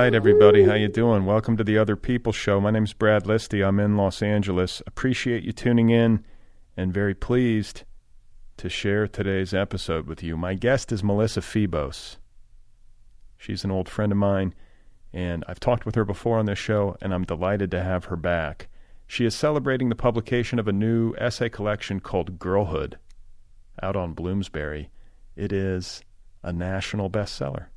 right, everybody. How you doing? Welcome to the Otherppl Show. My name's Brad Listi. I'm in Los Angeles. Appreciate you tuning in and very pleased to share today's episode with you. My guest is Melissa Febos. She's an old friend of mine, and I've talked with her before on this show, and I'm delighted to have her back. She is celebrating the publication of a new essay collection called Girlhood out on Bloomsbury. It is a national bestseller.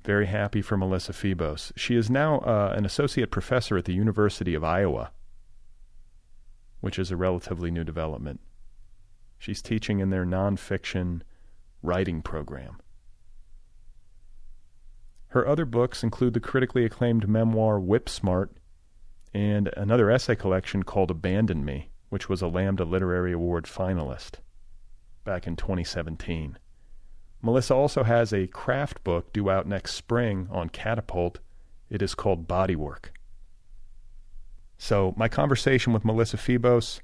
Very happy for Melissa Febos. She is now an associate professor at the University of Iowa, which is a relatively new development. She's teaching in their nonfiction writing program. Her other books include the critically acclaimed memoir Whip Smart and another essay collection called Abandon Me, which was a Lambda Literary Award finalist back in 2017. Melissa also has a craft book due out next spring on Catapult. It is called Bodywork. So my conversation with Melissa Febos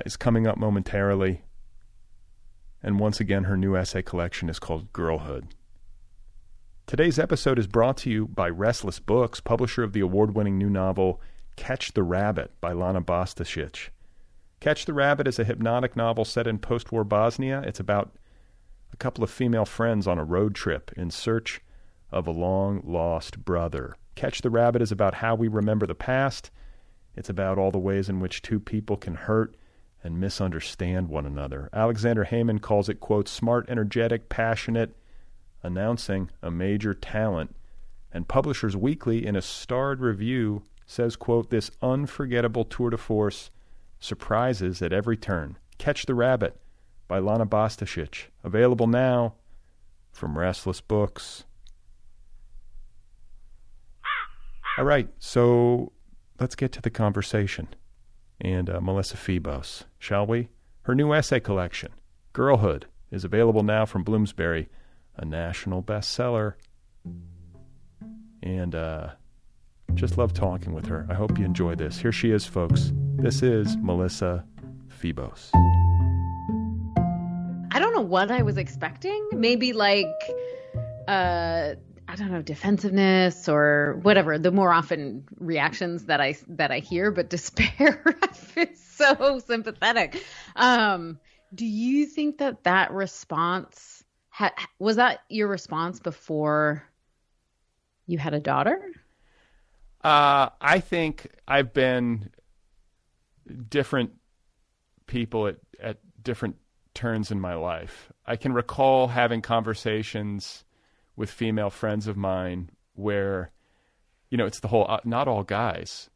is coming up momentarily. And once again, her new essay collection is called Girlhood. Today's episode is brought to you by Restless Books, publisher of the award-winning new novel Catch the Rabbit by Lana Bastasic. Catch the Rabbit is a hypnotic novel set in post-war Bosnia. It's about a couple of female friends on a road trip in search of a long-lost brother. Catch the Rabbit is about how we remember the past. It's about all the ways in which two people can hurt and misunderstand one another. Alexander Heyman calls it, quote, smart, energetic, passionate, announcing a major talent. And Publishers Weekly, in a starred review, says, quote, this unforgettable tour de force surprises at every turn. Catch the Rabbit by Lana Bastasic, available now from Restless Books. All right, so let's get to the conversation. And Melissa Febos, shall we? Her new essay collection, Girlhood, is available now from Bloomsbury, a national bestseller. And just love talking with her. I hope you enjoy this. Here she is, folks. This is Melissa Febos. I don't know what I was expecting. Maybe like, I don't know, defensiveness or whatever. The more often reactions that I hear, but despair is so sympathetic. Do you think that response was that your response before you had a daughter? I think I've been different people at different turns in my life. I can recall having conversations with female friends of mine where, it's the whole, not all guys.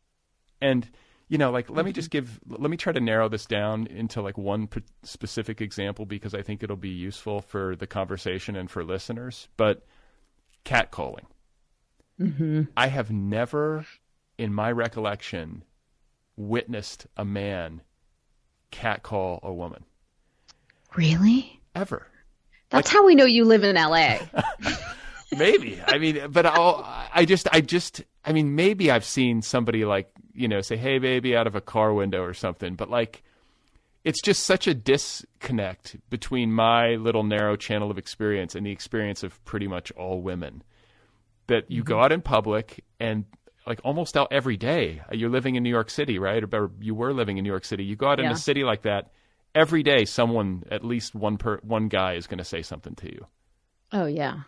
And, like, let me try to narrow this down into like one specific example because I think it'll be useful for the conversation and for listeners. But catcalling. Mm-hmm. I have never, in my recollection, witnessed a man catcall a woman. Really? Ever. That's how we know you live in LA. Maybe. I mean, but maybe I've seen somebody like, say, hey, baby, out of a car window or something. But like, it's just such a disconnect between my little narrow channel of experience and the experience of pretty much all women that you go out in public and like almost out every day. You're living in New York City, right? Or you were living in New York City. You go out in a city like that. Every day, someone, at least one guy is going to say something to you. Oh, yeah.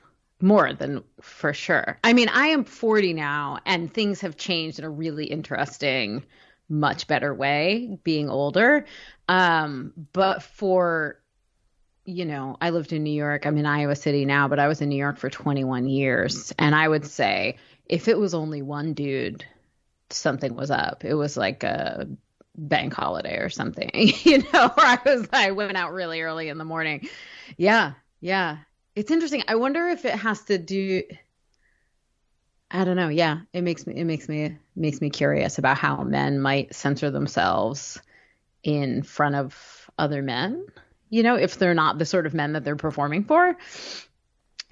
More than for sure. I mean, I am 40 now, and things have changed in a really interesting, much better way, being older. But for, I lived in New York. I'm in Iowa City now, but I was in New York for 21 years. And I would say if it was only one dude, something was up. It was like a bank holiday or something, or I went out really early in the morning. Yeah. It's interesting. I wonder if it has to do, I don't know. Yeah. It makes me curious about how men might censor themselves in front of other men, if they're not the sort of men that they're performing for.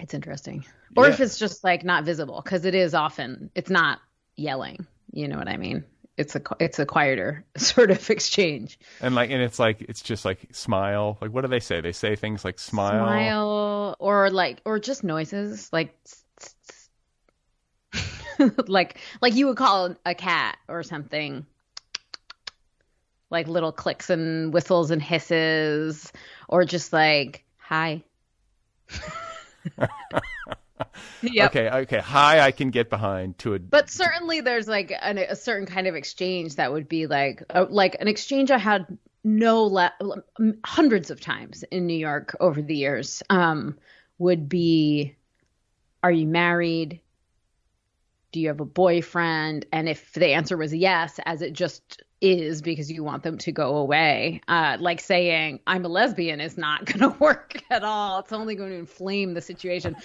It's interesting. Or if it's just like not visible, because it is often, it's not yelling. You know what I mean? it's a quieter sort of exchange. And it's just like smile. Like, what do they say? They say things like Smile, or just noises like like you would call a cat or something, like little clicks and whistles and hisses, or just like hi. Yep. Okay. Hi, I can get behind to a. But certainly there's like a certain kind of exchange that would be like an exchange I had hundreds of times in New York over the years, would be, are you married? Do you have a boyfriend? And if the answer was yes, as it just is because you want them to go away, like saying I'm a lesbian is not going to work at all. It's only going to inflame the situation.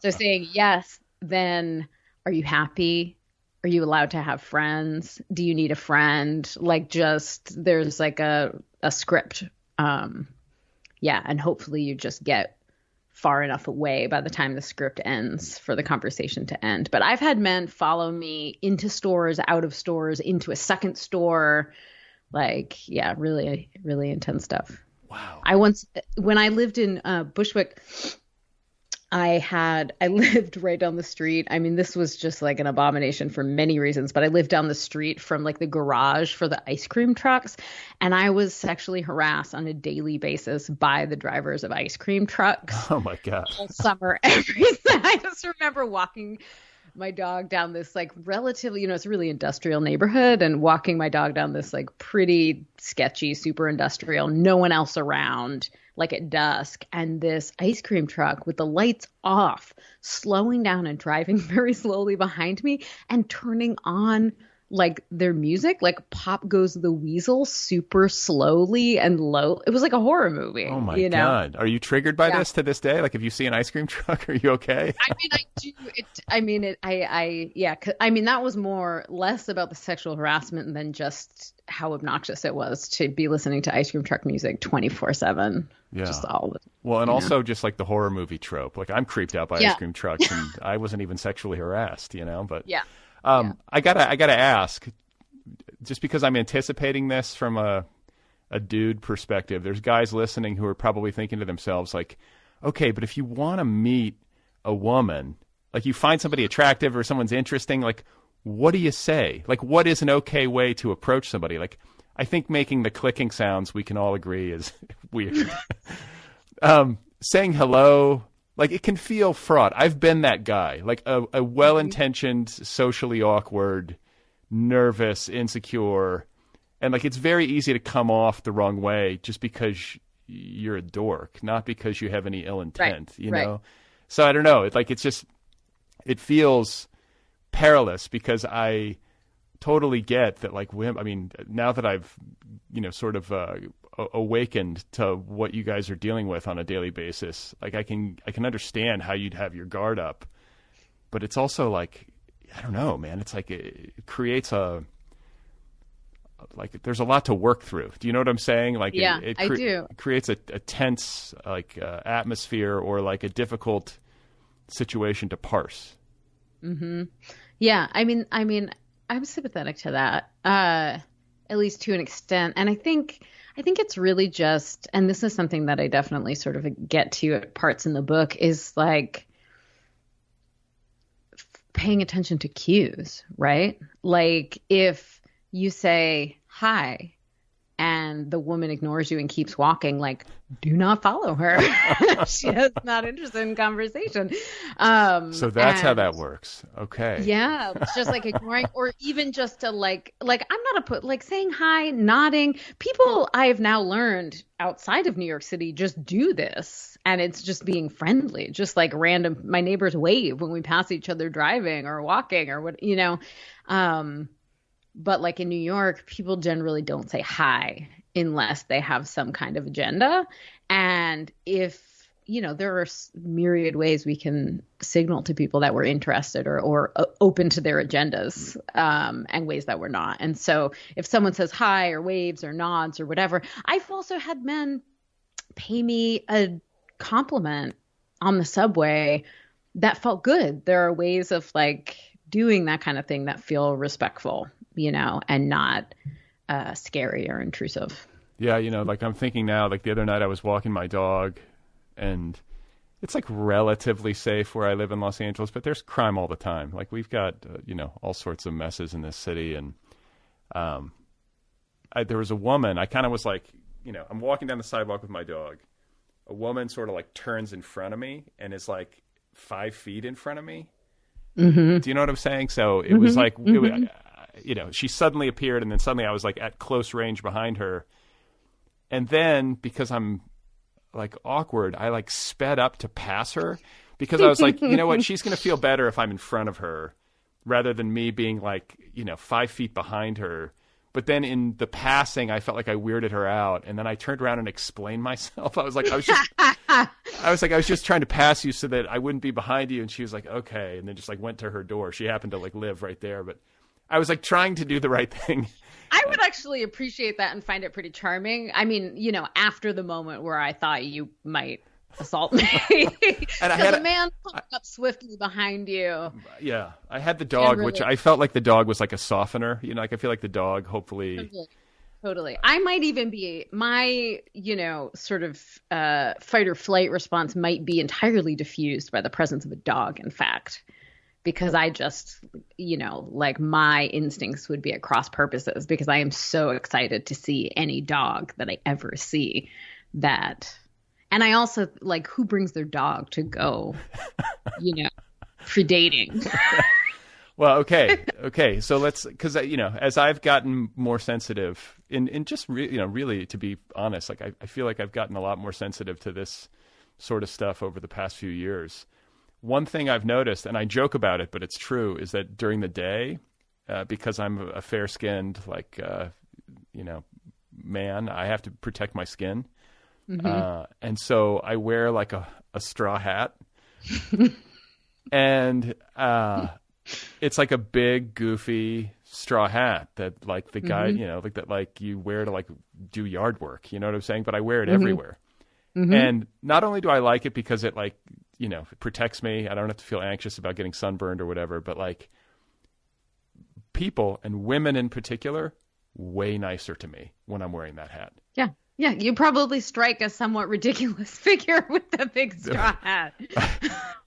So saying yes, then are you happy? Are you allowed to have friends? Do you need a friend? Like, just there's like a script. Yeah. And hopefully you just get far enough away by the time the script ends for the conversation to end. But I've had men follow me into stores, out of stores, into a second store. Like, yeah, really, really intense stuff. Wow. When I lived in Bushwick, I lived right down the street. I mean, this was just like an abomination for many reasons, but I lived down the street from like the garage for the ice cream trucks. And I was sexually harassed on a daily basis by the drivers of ice cream trucks. Oh my God. All summer, everything. I just remember walking my dog down this like relatively, it's a really industrial neighborhood, and walking my dog down this like pretty sketchy, super industrial, no one else around, like at dusk, and this ice cream truck with the lights off, slowing down and driving very slowly behind me and turning on like their music, like Pop Goes the Weasel, super slowly and low. It was like a horror movie. Oh my God. Are you triggered by this to this day? Like, if you see an ice cream truck, are you okay? I mean, I do. I mean, that was less about the sexual harassment than just how obnoxious it was to be listening to ice cream truck music 24/7. Yeah. Just all of it. Well, and also just like the horror movie trope. Like, I'm creeped out by ice cream trucks, and I wasn't even sexually harassed, but yeah. I gotta ask, just because I'm anticipating this from a dude perspective, there's guys listening who are probably thinking to themselves like, okay, but if you want to meet a woman, like you find somebody attractive or someone's interesting, like, what do you say? Like, what is an okay way to approach somebody? Like, I think making the clicking sounds, we can all agree, is weird. Saying hello, like, it can feel fraught. I've been that guy, like a well-intentioned, socially awkward, nervous, insecure, and like it's very easy to come off the wrong way just because you're a dork, not because you have any ill intent, you know? So I don't know. It feels perilous, because I totally get that, like, women, I mean, now that I've, sort of awakened to what you guys are dealing with on a daily basis, like I can understand how you'd have your guard up, but it's also like, I don't know, man, it's like it creates there's a lot to work through. Do you know what I'm saying? Like, yeah, I do. It creates a tense atmosphere, or like a difficult situation to parse. Mm-hmm. Yeah, I mean, I'm sympathetic to that, at least to an extent. And I think it's really just, and this is something that I definitely sort of get to at parts in the book, is like paying attention to cues, right? Like, if you say hi and the woman ignores you and keeps walking, like, do not follow her. She is not interested in conversation. So that's how that works. Okay. Yeah. It's just like ignoring, or even just to like I'm not like saying hi, nodding. People, I have now learned outside of New York City just do this. And it's just being friendly, just like random, my neighbors wave when we pass each other driving or walking or what, but like in New York, people generally don't say hi unless they have some kind of agenda. And if, there are myriad ways we can signal to people that we're interested or open to their agendas, and ways that we're not. And so if someone says hi or waves or nods or whatever, I've also had men pay me a compliment on the subway that felt good. There are ways of like doing that kind of thing that feel respectful and not scary or intrusive. Yeah, like I'm thinking now, like the other night I was walking my dog, and it's like relatively safe where I live in Los Angeles, but there's crime all the time. Like we've got, all sorts of messes in this city. And there was a woman, I kind of was like, I'm walking down the sidewalk with my dog. A woman sort of like turns in front of me and is like 5 feet in front of me. Mm-hmm. Do you know what I'm saying? So it was like, she suddenly appeared, and then suddenly I was like at close range behind her. And then because I'm like awkward, I like sped up to pass her, because I was like, you know what, she's going to feel better if I'm in front of her rather than me being like, 5 feet behind her. But then in the passing, I felt like I weirded her out, and then I turned around and explained myself. I was just trying to pass you so that I wouldn't be behind you. And she was like, okay, and then just like went to her door. She happened to like live right there, but I was like trying to do the right thing. I would actually appreciate that and find it pretty charming. I mean, after the moment where I thought you might assault me. Because a man coming up swiftly behind you. Yeah. I had the dog, which I felt like the dog was like a softener. Like I feel like the dog hopefully. Totally. I might even be, my, sort of fight or flight response might be entirely diffused by the presence of a dog, in fact. Because I just, like my instincts would be at cross purposes, because I am so excited to see any dog that I ever see that. And I also like, who brings their dog to go, predating? Well, okay. So because, as I've gotten more sensitive in just, really, to be honest, like I feel like I've gotten a lot more sensitive to this sort of stuff over the past few years. One thing I've noticed, and I joke about it, but it's true, is that during the day, because I'm a fair-skinned, like, man, I have to protect my skin. Mm-hmm. And so I wear like a straw hat. And it's like a big, goofy straw hat that like the guy, like that like you wear to like do yard work. You know what I'm saying? But I wear it everywhere. Mm-hmm. And not only do I like it because it like, it protects me. I don't have to feel anxious about getting sunburned or whatever. But like people, and women in particular, way nicer to me when I'm wearing that hat. Yeah. Yeah. You probably strike a somewhat ridiculous figure with the big straw hat.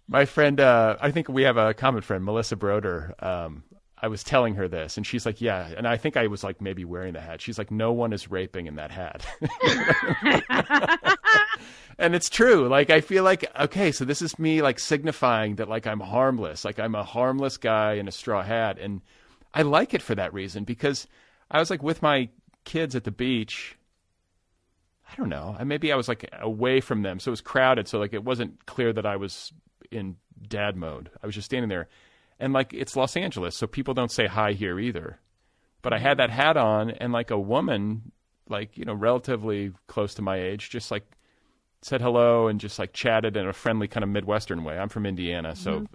My friend, I think we have a common friend, Melissa Broder. I was telling her this, and she's like, yeah. And I think I was like maybe wearing the hat. She's like, no one is raping in that hat. And it's true. Like, I feel like, okay, so this is me like signifying that like I'm harmless. Like I'm a harmless guy in a straw hat. And I like it for that reason, because I was like with my kids at the beach. I don't know. Maybe I was like away from them. So it was crowded. So like it wasn't clear that I was in dad mode. I was just standing there. And like it's Los Angeles, so people don't say hi here either. But I had that hat on, and like a woman, like, relatively close to my age, just like said hello and just like chatted in a friendly kind of Midwestern way. I'm from Indiana, so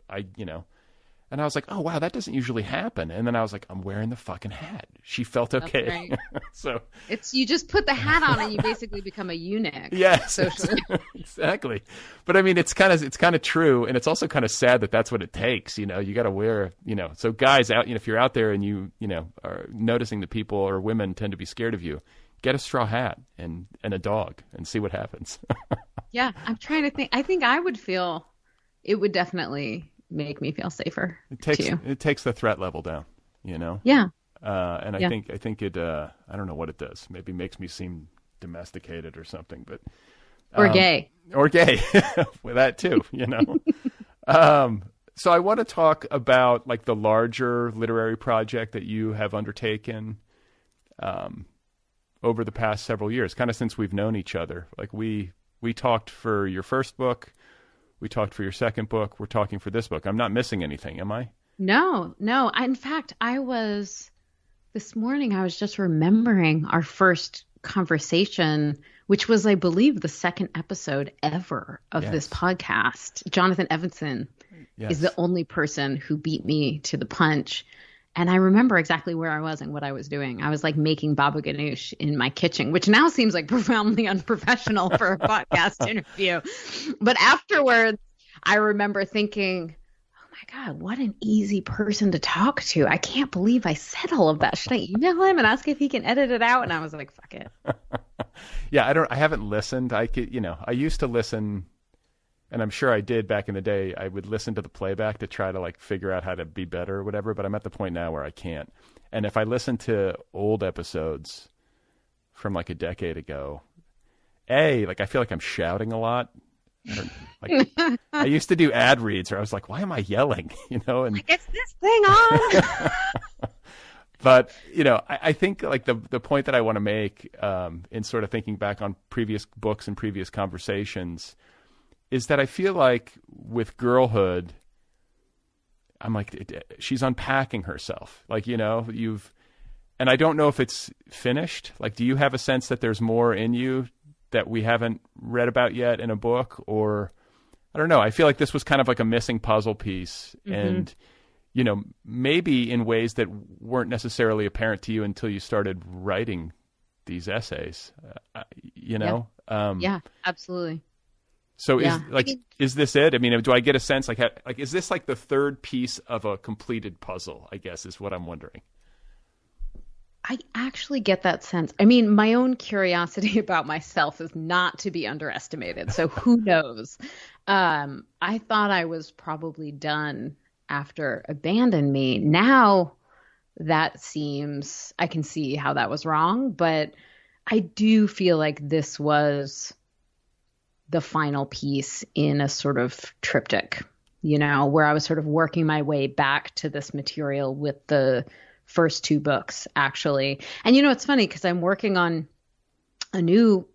and I was like, oh wow, that doesn't usually happen. And then I was like, I'm wearing the fucking hat. She felt okay. Right. So it's, you just put the hat on and you basically become a eunuch. Yes, socially. Exactly. But I mean, it's kind of true, and it's also kind of sad that that's what it takes. You got to wear, So guys out, if you're out there and you are noticing that people or women tend to be scared of you, get a straw hat and a dog and see what happens. Yeah, I'm trying to think. I think I would feel, it would definitely make me feel safer. It takes the threat level down, Yeah. And I think it, I don't know what it does. Maybe makes me seem domesticated or something, but. Or gay. Or gay. With that too, So I want to talk about like the larger literary project that you have undertaken, over the past several years, kind of since we've known each other. Like we talked for your first book. We talked for your second book. We're talking for this book. I'm not missing anything, am I? No. In fact, this morning, I was just remembering our first conversation, which was, I believe, the second episode ever of this podcast. Jonathan Evanson is the only person who beat me to the punch. And I remember exactly where I was and what I was doing. I was like making baba ganoush in my kitchen, which now seems like profoundly unprofessional for a podcast interview. But afterwards, I remember thinking, oh my God, what an easy person to talk to. I can't believe I said all of that. Should I email him and ask if he can edit it out? And I was like, fuck it. Yeah, I haven't listened. I used to listen, and I'm sure I did back in the day. I would listen to the playback to try to like figure out how to be better or whatever, but I'm at the point now where I can't. And if I listen to old episodes from like a decade ago, like I feel like I'm shouting a lot. Like I used to do ad reads where I was like, why am I yelling? And like, it's this thing on. But, I think like the point that I want to make in sort of thinking back on previous books and previous conversations is that I feel like with Girlhood, I'm like, she's unpacking herself. Like, and I don't know if it's finished. Like, do you have a sense that there's more in you that we haven't read about yet in a book? Or I don't know. I feel like this was kind of like a missing puzzle piece. And, maybe in ways that weren't necessarily apparent to you until you started writing these essays, Yeah, absolutely. So is this it? I mean, do I get a sense like is this like the third piece of a completed puzzle, I guess, is what I'm wondering. I actually get that sense. I mean, my own curiosity about myself is not to be underestimated. So who knows? I thought I was probably done after Abandon Me. Now that seems, I can see how that was wrong, but I do feel like this was the final piece in a sort of triptych, where I was sort of working my way back to this material with the first two books, actually. And it's funny because I'm working on a new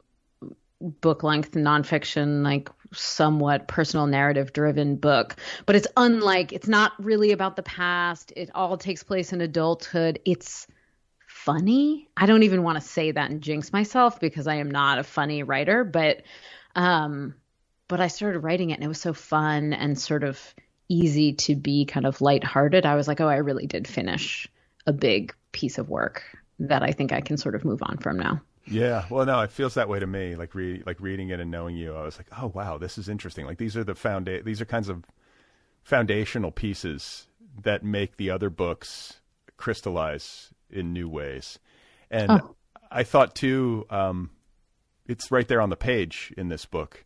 book length nonfiction, like somewhat personal narrative driven book, but it's not really about the past. It all takes place in adulthood. It's funny. I don't even want to say that and jinx myself because I am not a funny writer, but I started writing it and it was so fun and sort of easy to be kind of lighthearted. I was like, oh, I really did finish a big piece of work that I think I can sort of move on from now. Yeah. Well, no, it feels that way to me. Like reading it and knowing you, I was like, oh, wow, this is interesting. Like these are these are kinds of foundational pieces that make the other books crystallize in new ways. And I thought too, it's right there on the page in this book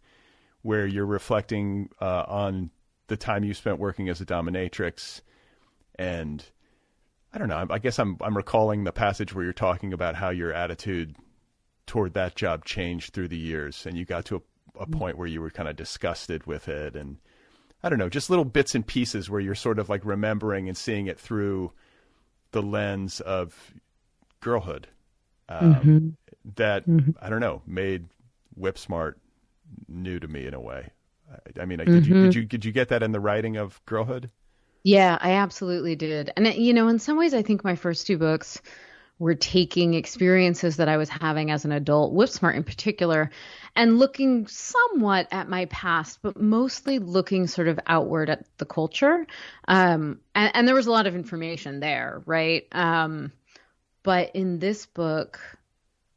where you're reflecting on the time you spent working as a dominatrix. And I don't know, I guess I'm recalling the passage where you're talking about how your attitude toward that job changed through the years. And you got to a point where you were kind of disgusted with it. And I don't know, just little bits and pieces where you're sort of like remembering and seeing it through the lens of girlhood. That, I don't know, made Whip Smart new to me in a way. I mean, did you get that in the writing of Girlhood? Yeah, I absolutely did. And, in some ways, I think my first two books were taking experiences that I was having as an adult, Whip Smart in particular, and looking somewhat at my past, but mostly looking sort of outward at the culture. And there was a lot of information there, right? But in this book,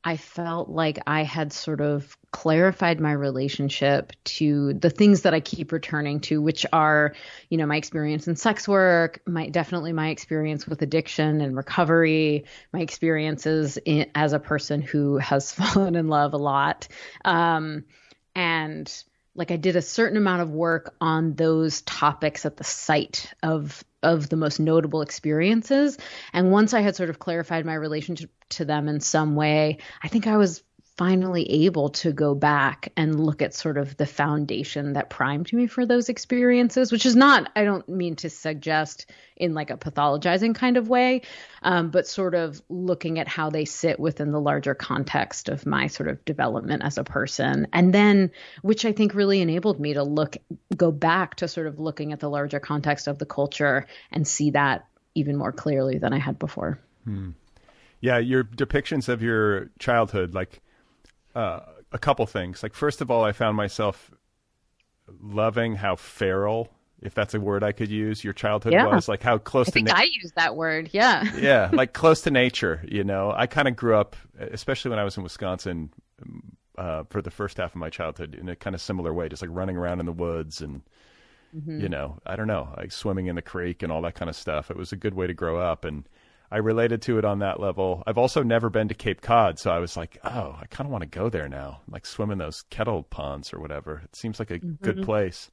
I felt like I had sort of clarified my relationship to the things that I keep returning to, which are, my experience in sex work, definitely my experience with addiction and recovery, my experiences as a person who has fallen in love a lot. And like I did a certain amount of work on those topics at the site of the most notable experiences. And once I had sort of clarified my relationship to them in some way, I think I was finally able to go back and look at sort of the foundation that primed me for those experiences, which is not, I don't mean to suggest in like a pathologizing kind of way, but sort of looking at how they sit within the larger context of my sort of development as a person. And then, which I think really enabled me to go back to sort of looking at the larger context of the culture and see that even more clearly than I had before. Yeah, your depictions of your childhood, like, a couple things. Like, first of all, I found myself loving how feral, if that's a word I could use, your childhood was. Like how close to I use that word. Yeah. Yeah. Like close to nature, I kind of grew up, especially when I was in Wisconsin, for the first half of my childhood in a kind of similar way, just like running around in the woods and, you know, I don't know, like swimming in the creek and all that kind of stuff. It was a good way to grow up, and I related to it on that level. I've also never been to Cape Cod, so I was like, oh, I kind of want to go there now, like swim in those kettle ponds or whatever. It seems like a good place.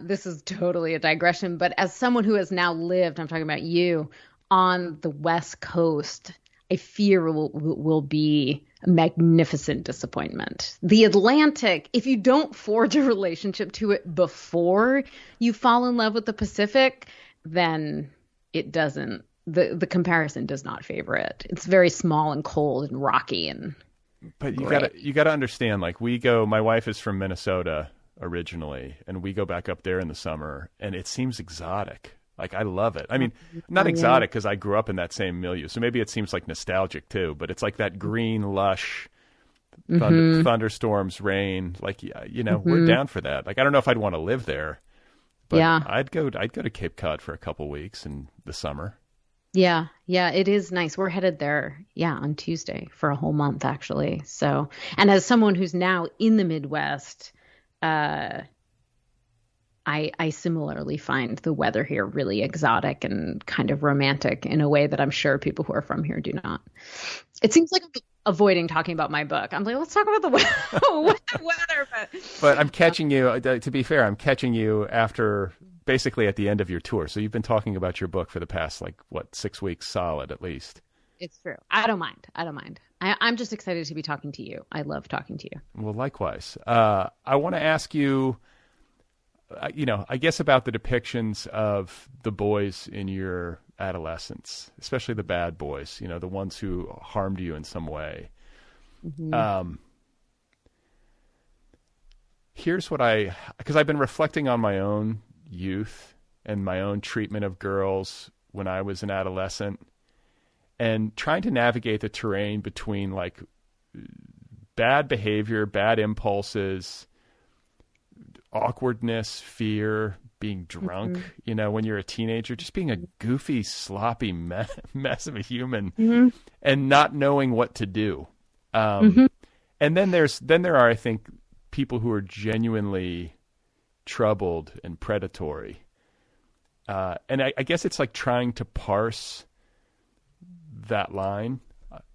This is totally a digression, but as someone who has now lived, I'm talking about you, on the West Coast, I fear will be a magnificent disappointment. The Atlantic, if you don't forge a relationship to it before you fall in love with the Pacific, then it doesn't, the comparison does not favor it. It's very small and cold and rocky and But you gotta understand, like my wife is from Minnesota originally, and we go back up there in the summer, and it seems exotic. Like, I love it. I mean, not exotic because I grew up in that same milieu, so maybe it seems like nostalgic too, but it's like that green, lush, thunderstorms, rain. Like, you know, we're down for that. Like, I don't know if I'd want to live there, but I'd go to Cape Cod for a couple weeks in the summer. Yeah, it is nice. We're headed there, on Tuesday for a whole month, actually. So, and as someone who's now in the Midwest, I similarly find the weather here really exotic and kind of romantic in a way that I'm sure people who are from here do not. It seems like I'm avoiding talking about my book. I'm like, let's talk about the weather. But I'm catching you, to be fair, I'm catching you after basically at the end of your tour. So you've been talking about your book for the past, 6 weeks solid at least. It's true. I don't mind. I'm just excited to be talking to you. I love talking to you. Well, likewise. I want to ask you, I guess about the depictions of the boys in your adolescence, especially the bad boys, the ones who harmed you in some way. Here's what because I've been reflecting on my own youth and my own treatment of girls when I was an adolescent, and trying to navigate the terrain between bad behavior, bad impulses, awkwardness, fear, being drunk, when you're a teenager, just being a goofy, sloppy mess of a human and not knowing what to do. And then there are, I think, people who are genuinely troubled and predatory. And I guess it's like trying to parse that line.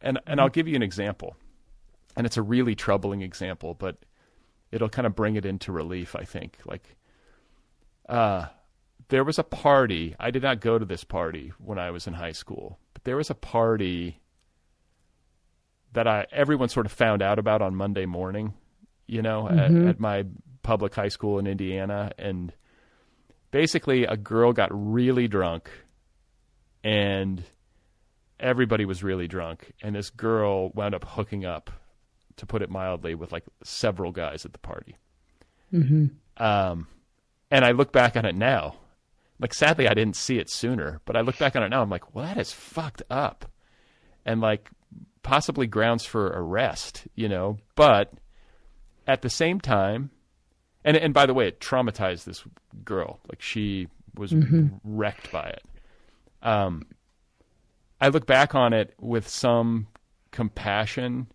And I'll give you an example. And it's a really troubling example, but it'll kind of bring it into relief, I think. There was a party. I did not go to this party when I was in high school, but there was a party that everyone sort of found out about on Monday morning, at my public high school in Indiana. And basically a girl got really drunk and everybody was really drunk. And this girl wound up hooking up, to put it mildly, with several guys at the party. And I look back on it now. Sadly, I didn't see it sooner, but I look back on it now. I'm like, well, that is fucked up. And possibly grounds for arrest, but at the same time, and by the way, it traumatized this girl. She was wrecked by it. I look back on it with some compassion,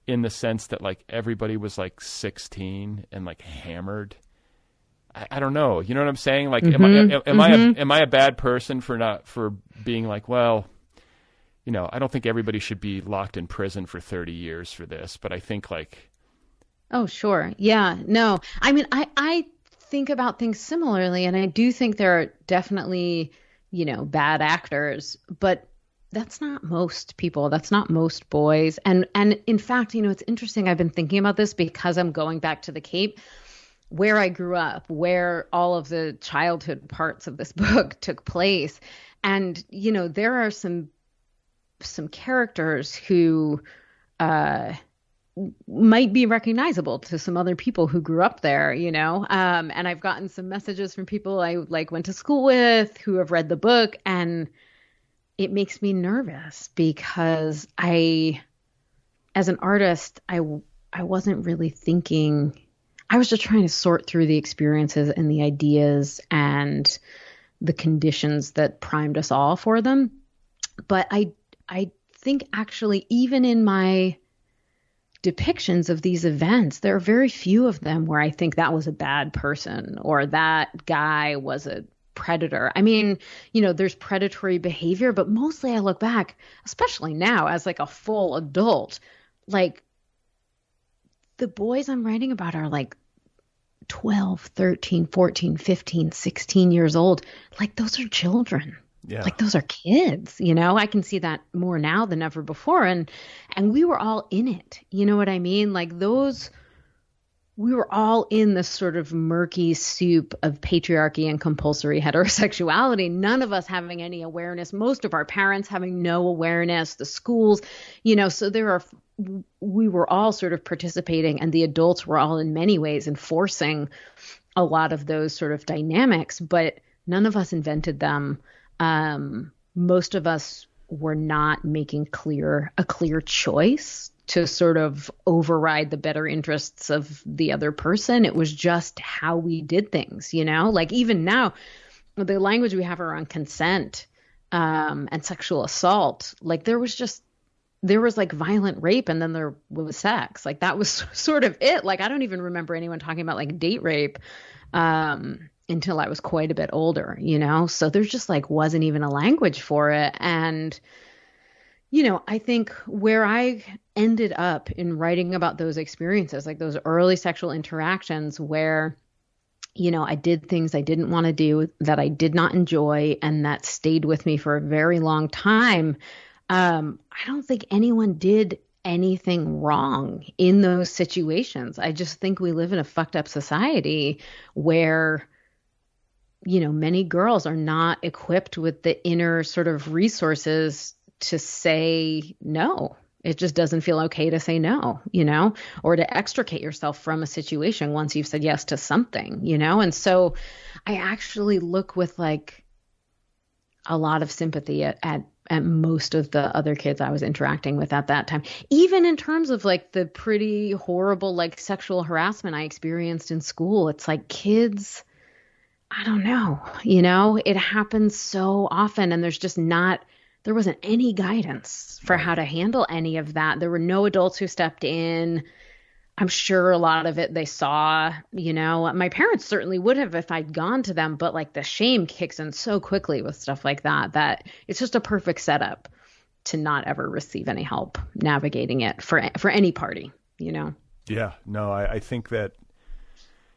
in the sense that everybody was 16 and hammered. I don't know. You know what I'm saying? Am I a bad person for being well, I don't think everybody should be locked in prison for 30 years for this, but I think Oh, sure. Yeah, no. I mean, I think about things similarly, and I do think there are definitely, bad actors, but that's not most people. That's not most boys. And in fact, it's interesting. I've been thinking about this because I'm going back to the Cape, where I grew up, where all of the childhood parts of this book took place. And, there are some characters who might be recognizable to some other people who grew up there, and I've gotten some messages from people I went to school with who have read the book, and it makes me nervous because as an artist, I wasn't really thinking. I was just trying to sort through the experiences and the ideas and the conditions that primed us all for them. But I think actually, even in my depictions of these events, there are very few of them where I think that was a bad person or that guy was a predator. I mean, there's predatory behavior, but mostly I look back, especially now as like a full adult, like the boys I'm writing about are like 12, 13, 14, 15, 16 years old. Like those are children. Yeah. Like those are kids, I can see that more now than ever before. And we were all in it. You know what I mean? Like we were all in this sort of murky soup of patriarchy and compulsory heterosexuality. None of us having any awareness, most of our parents having no awareness, the schools, so we were all sort of participating, and the adults were all in many ways enforcing a lot of those sort of dynamics, but none of us invented them. Most of us were not making a clear choice to sort of override the better interests of the other person. It was just how we did things, like even now, the language we have around consent, and sexual assault, like there was like violent rape and then there was sex. Like that was sort of it. Like I don't even remember anyone talking about like date rape, until I was quite a bit older, so there's just like wasn't even a language for it. And, I think where I ended up in writing about those experiences, like those early sexual interactions where, I did things I didn't want to do, that I did not enjoy, and that stayed with me for a very long time. I don't think anyone did anything wrong in those situations. I just think we live in a fucked up society where many girls are not equipped with the inner sort of resources to say no. It just doesn't feel okay to say no, or to extricate yourself from a situation once you've said yes to something, And so I actually look with like a lot of sympathy at most of the other kids I was interacting with at that time, even in terms of like the pretty horrible, like sexual harassment I experienced in school. It's like kids, I don't know, it happens so often, and there wasn't any guidance for how to handle any of that. There were no adults who stepped in. I'm sure a lot of it they saw, my parents certainly would have if I'd gone to them, but like the shame kicks in so quickly with stuff like that it's just a perfect setup to not ever receive any help navigating it for any party, Yeah, no, I think that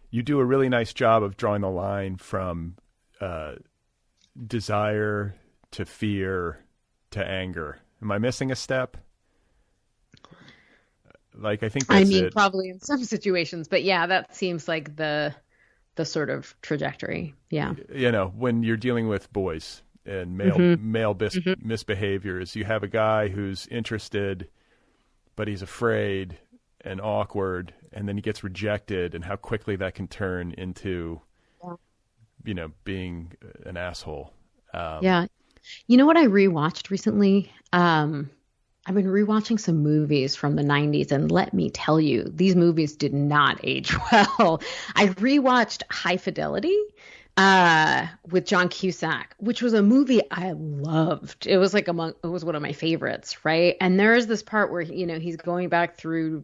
you do a really nice job of drawing the line from desire to fear to anger. Am I missing a step? Like, I think that's probably in some situations, but yeah, that seems like the sort of trajectory. Yeah. When you're dealing with boys and male misbehaviors, you have a guy who's interested, but he's afraid and awkward, and then he gets rejected, and how quickly that can turn into, being an asshole. Yeah. You know what I rewatched recently? I've been rewatching some movies from the 90s, and let me tell you, these movies did not age well. I rewatched High Fidelity with John Cusack, which was a movie I loved. It was it was one of my favorites, right? And there is this part where, he's going back through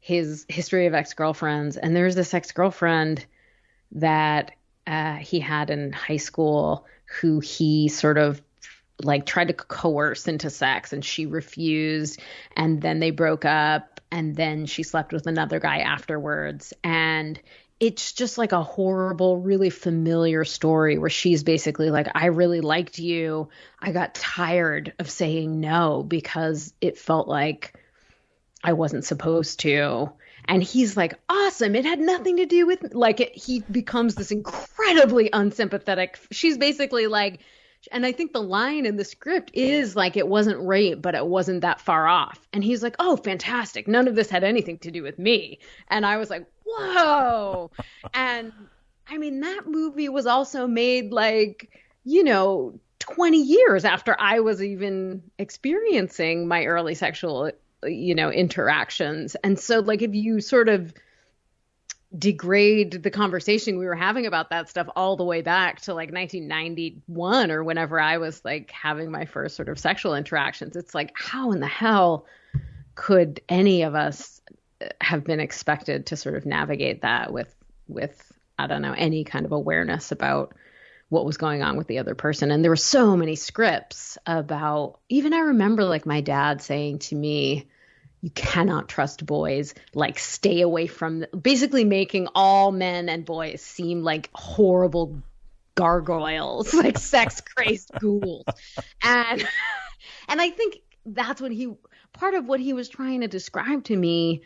his history of ex-girlfriends, and there's this ex-girlfriend that he had in high school who he sort of like tried to coerce into sex, and she refused, and then they broke up, and then she slept with another guy afterwards. And it's just like a horrible, really familiar story where she's basically like, I really liked you. I got tired of saying no because it felt like I wasn't supposed to. And he's like, awesome. It had nothing to do with he becomes this incredibly unsympathetic. She's basically like, and I think the line in the script is like, it wasn't rape, but it wasn't that far off. And he's like, oh, fantastic. None of this had anything to do with me. And I was like, whoa. And I mean, that movie was also made 20 years after I was even experiencing my early sexual, interactions. And so if you sort of degrade the conversation we were having about that stuff all the way back to 1991 or whenever I was having my first sort of sexual interactions, it's like, how in the hell could any of us have been expected to sort of navigate that with, I don't know, any kind of awareness about what was going on with the other person. And there were so many scripts about, even I remember like my dad saying to me, you cannot trust boys, like stay away from basically making all men and boys seem like horrible gargoyles, like sex crazed ghouls. And I think that's what part of what he was trying to describe to me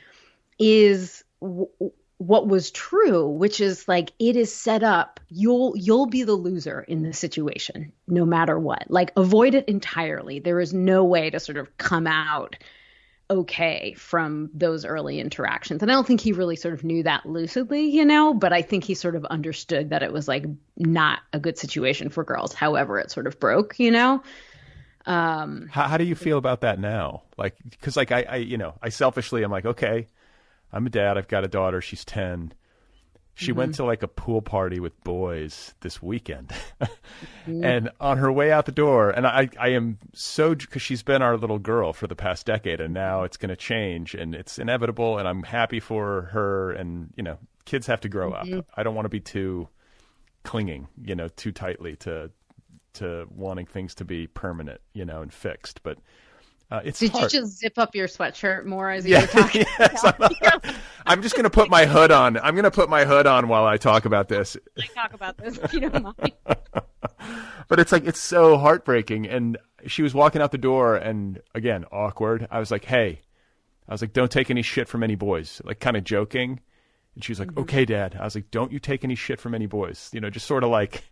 is what was true, which is like, it is set up. You'll be the loser in this situation, no matter what. Like, avoid it entirely. There is no way to sort of come out okay from those early interactions. And I don't think he really sort of knew that lucidly, you know, but I think he sort of understood that it was like not a good situation for girls, however it sort of broke, you know. How do you feel about that now? Like, because like I selfishly, I'm like, okay, I'm a dad. I've got a daughter. She's 10. She went to like a pool party with boys this weekend. And on her way out the door, and I am so, because she's been our little girl for the past decade, and now it's going to change, and it's inevitable, and I'm happy for her. And, you know, kids have to grow up. I don't want to be too clinging, you know, too tightly to wanting things to be permanent, you know, and fixed. But it's Did hard. you just zip up your sweatshirt more as you were talking? Yes, I'm just going to put my hood on. I'm going to put my hood on while I talk about this. I talk about this, if you don't mind. But it's like, it's so heartbreaking. And she was walking out the door, and again, awkward. I was like, hey, don't take any shit from any boys, like kind of joking. And she was like, okay, Dad. I was like, don't you take any shit from any boys, you know, just sort of like,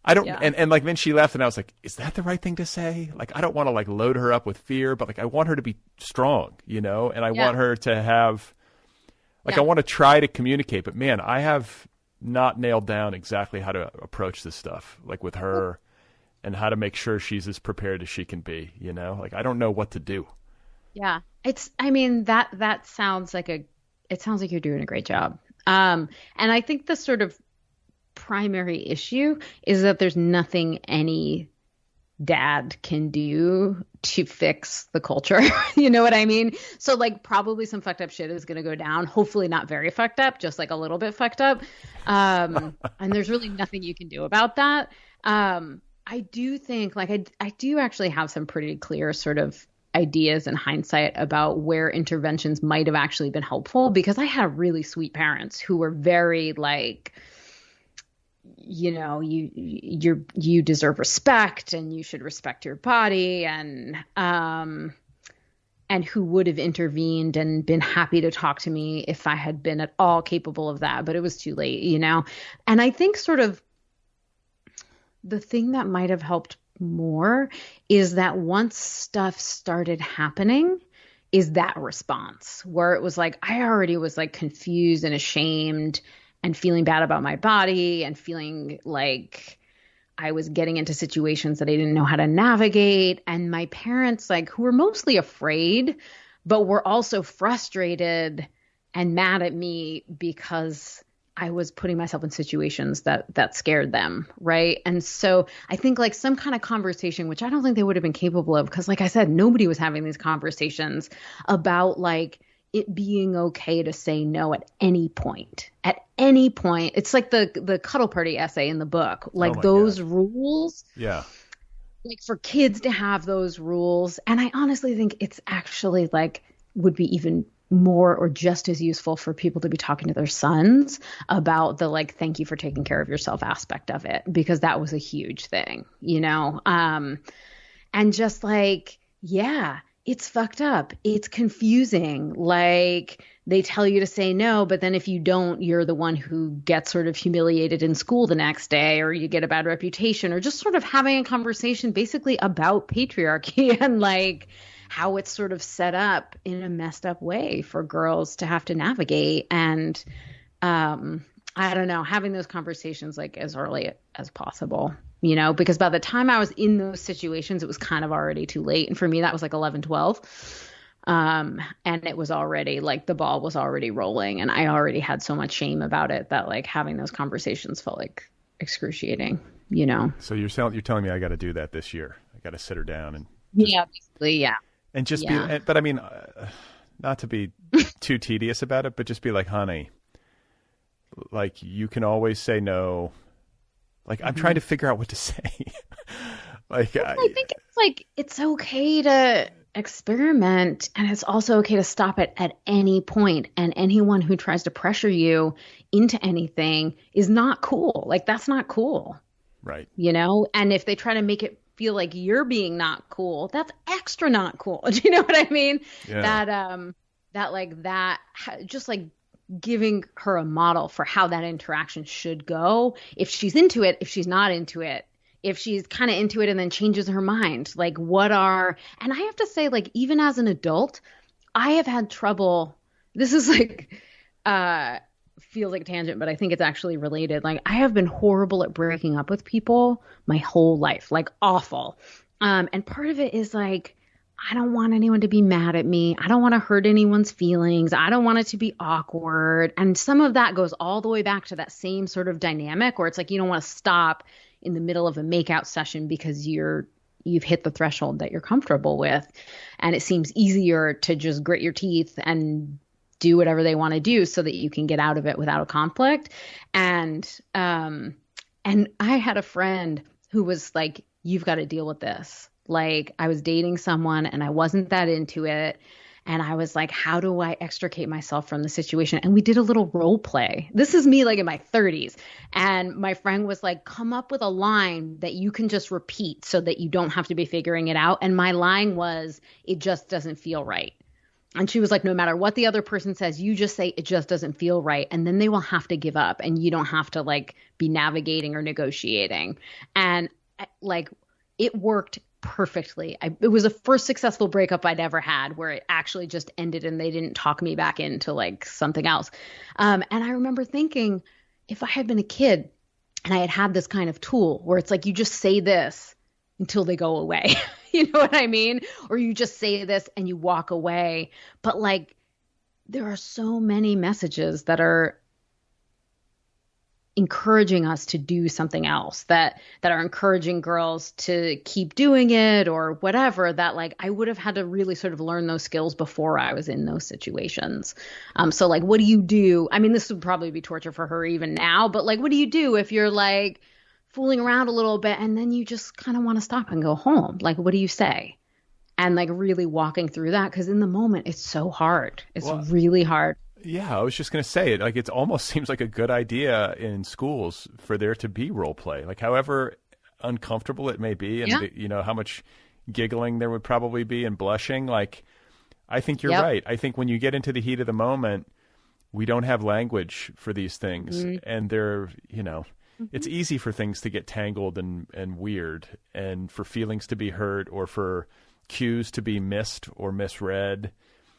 I don't, and like then she left, and I was like, is that the right thing to say? Like, I don't want to like load her up with fear, but like I want her to be strong, you know, and I want her to have, like, I want to try to communicate, but man, I have not nailed down exactly how to approach this stuff, like with her, and how to make sure she's as prepared as she can be, you know, like I don't know what to do. Yeah. I mean, that sounds like it sounds like you're doing a great job. And I think the sort of primary issue is that there's nothing any dad can do to fix the culture. You know what I mean? So like probably some fucked up shit is going to go down. Hopefully not very fucked up, just like a little bit fucked up. And there's really nothing you can do about that. I do think like I do actually have some pretty clear sort of ideas in hindsight about where interventions might have actually been helpful, because I had really sweet parents who were very like, you know, you deserve respect and you should respect your body, and who would have intervened and been happy to talk to me if I had been at all capable of that, but it was too late, you know? And I think sort of the thing that might have helped more is that once stuff started happening, is that response where it was like, I already was like confused and ashamed and feeling bad about my body and feeling like I was getting into situations that I didn't know how to navigate. And my parents, like, who were mostly afraid, but were also frustrated and mad at me because I was putting myself in situations that scared them. Right. And so I think like some kind of conversation, which I don't think they would have been capable of, because like I said, nobody was having these conversations about like it being okay to say no at any point. At any point. It's like the cuddle party essay in the book. Like those rules. Yeah. Like for kids to have those rules. And I honestly think it's actually like would be even more or just as useful for people to be talking to their sons about the like, thank you for taking care of yourself aspect of it, because that was a huge thing, you know? And just like, yeah, it's fucked up. It's confusing. Like they tell you to say no, but then if you don't, you're the one who gets sort of humiliated in school the next day, or you get a bad reputation, or just sort of having a conversation basically about patriarchy and like how it's sort of set up in a messed up way for girls to have to navigate. And I don't know, having those conversations like as early as possible, you know, because by the time I was in those situations, it was kind of already too late. And for me, that was like 11, 12. And it was already like the ball was already rolling, and I already had so much shame about it that like having those conversations felt like excruciating, you know? So you're telling me I got to do that this year. I got to sit her down and yeah, basically. Yeah. And just Yeah. but I mean, not to be too tedious about it, but just be like, honey, like you can always say no. Like I'm trying to figure out what to say. Like I think it's like it's okay to experiment, and it's also okay to stop it at any point. And anyone who tries to pressure you into anything is not cool. Like that's not cool, right. you know? And if they try to make it feel like you're being not cool, that's extra not cool. Do you know what I mean? Yeah. Just like giving her a model for how that interaction should go. If she's into it, if she's not into it, if she's kind of into it and then changes her mind, like and I have to say, like, even as an adult, I have had trouble. This is like, feels like a tangent, but I think it's actually related. Like, I have been horrible at breaking up with people my whole life, like awful. And part of it is like, I don't want anyone to be mad at me. I don't want to hurt anyone's feelings. I don't want it to be awkward. And some of that goes all the way back to that same sort of dynamic where it's like, you don't want to stop in the middle of a makeout session because you've hit the threshold that you're comfortable with. And it seems easier to just grit your teeth and do whatever they want to do so that you can get out of it without a conflict. And I had a friend who was like, you've got to deal with this. Like, I was dating someone and I wasn't that into it. And I was like, how do I extricate myself from the situation? And we did a little role play. This is me like in my 30s. And my friend was like, come up with a line that you can just repeat so that you don't have to be figuring it out. And my line was, it just doesn't feel right. And she was like, no matter what the other person says, you just say it just doesn't feel right. And then they will have to give up and you don't have to like be navigating or negotiating. And like, it worked perfectly. It was the first successful breakup I'd ever had where it actually just ended and they didn't talk me back into like something else. And I remember thinking, if I had been a kid and I had had this kind of tool where it's like, you just say this until they go away, you know what I mean? Or you just say this and you walk away. But like, there are so many messages that are encouraging us to do something else, that are encouraging girls to keep doing it or whatever, that like I would have had to really sort of learn those skills before I was in those situations. So like, what do you do? I mean, this would probably be torture for her even now, but like, what do you do if you're like fooling around a little bit and then you just kind of want to stop and go home? Like, what do you say? And like really walking through that, because in the moment it's so hard. It's really hard. Yeah, I was just going to say it. Like, it almost seems like a good idea in schools for there to be role play. Like, however uncomfortable it may be, and you know how much giggling there would probably be and blushing. Like, I think you're right. I think when you get into the heat of the moment, we don't have language for these things, and they're, you know, it's easy for things to get tangled and weird, and for feelings to be hurt, or for cues to be missed or misread.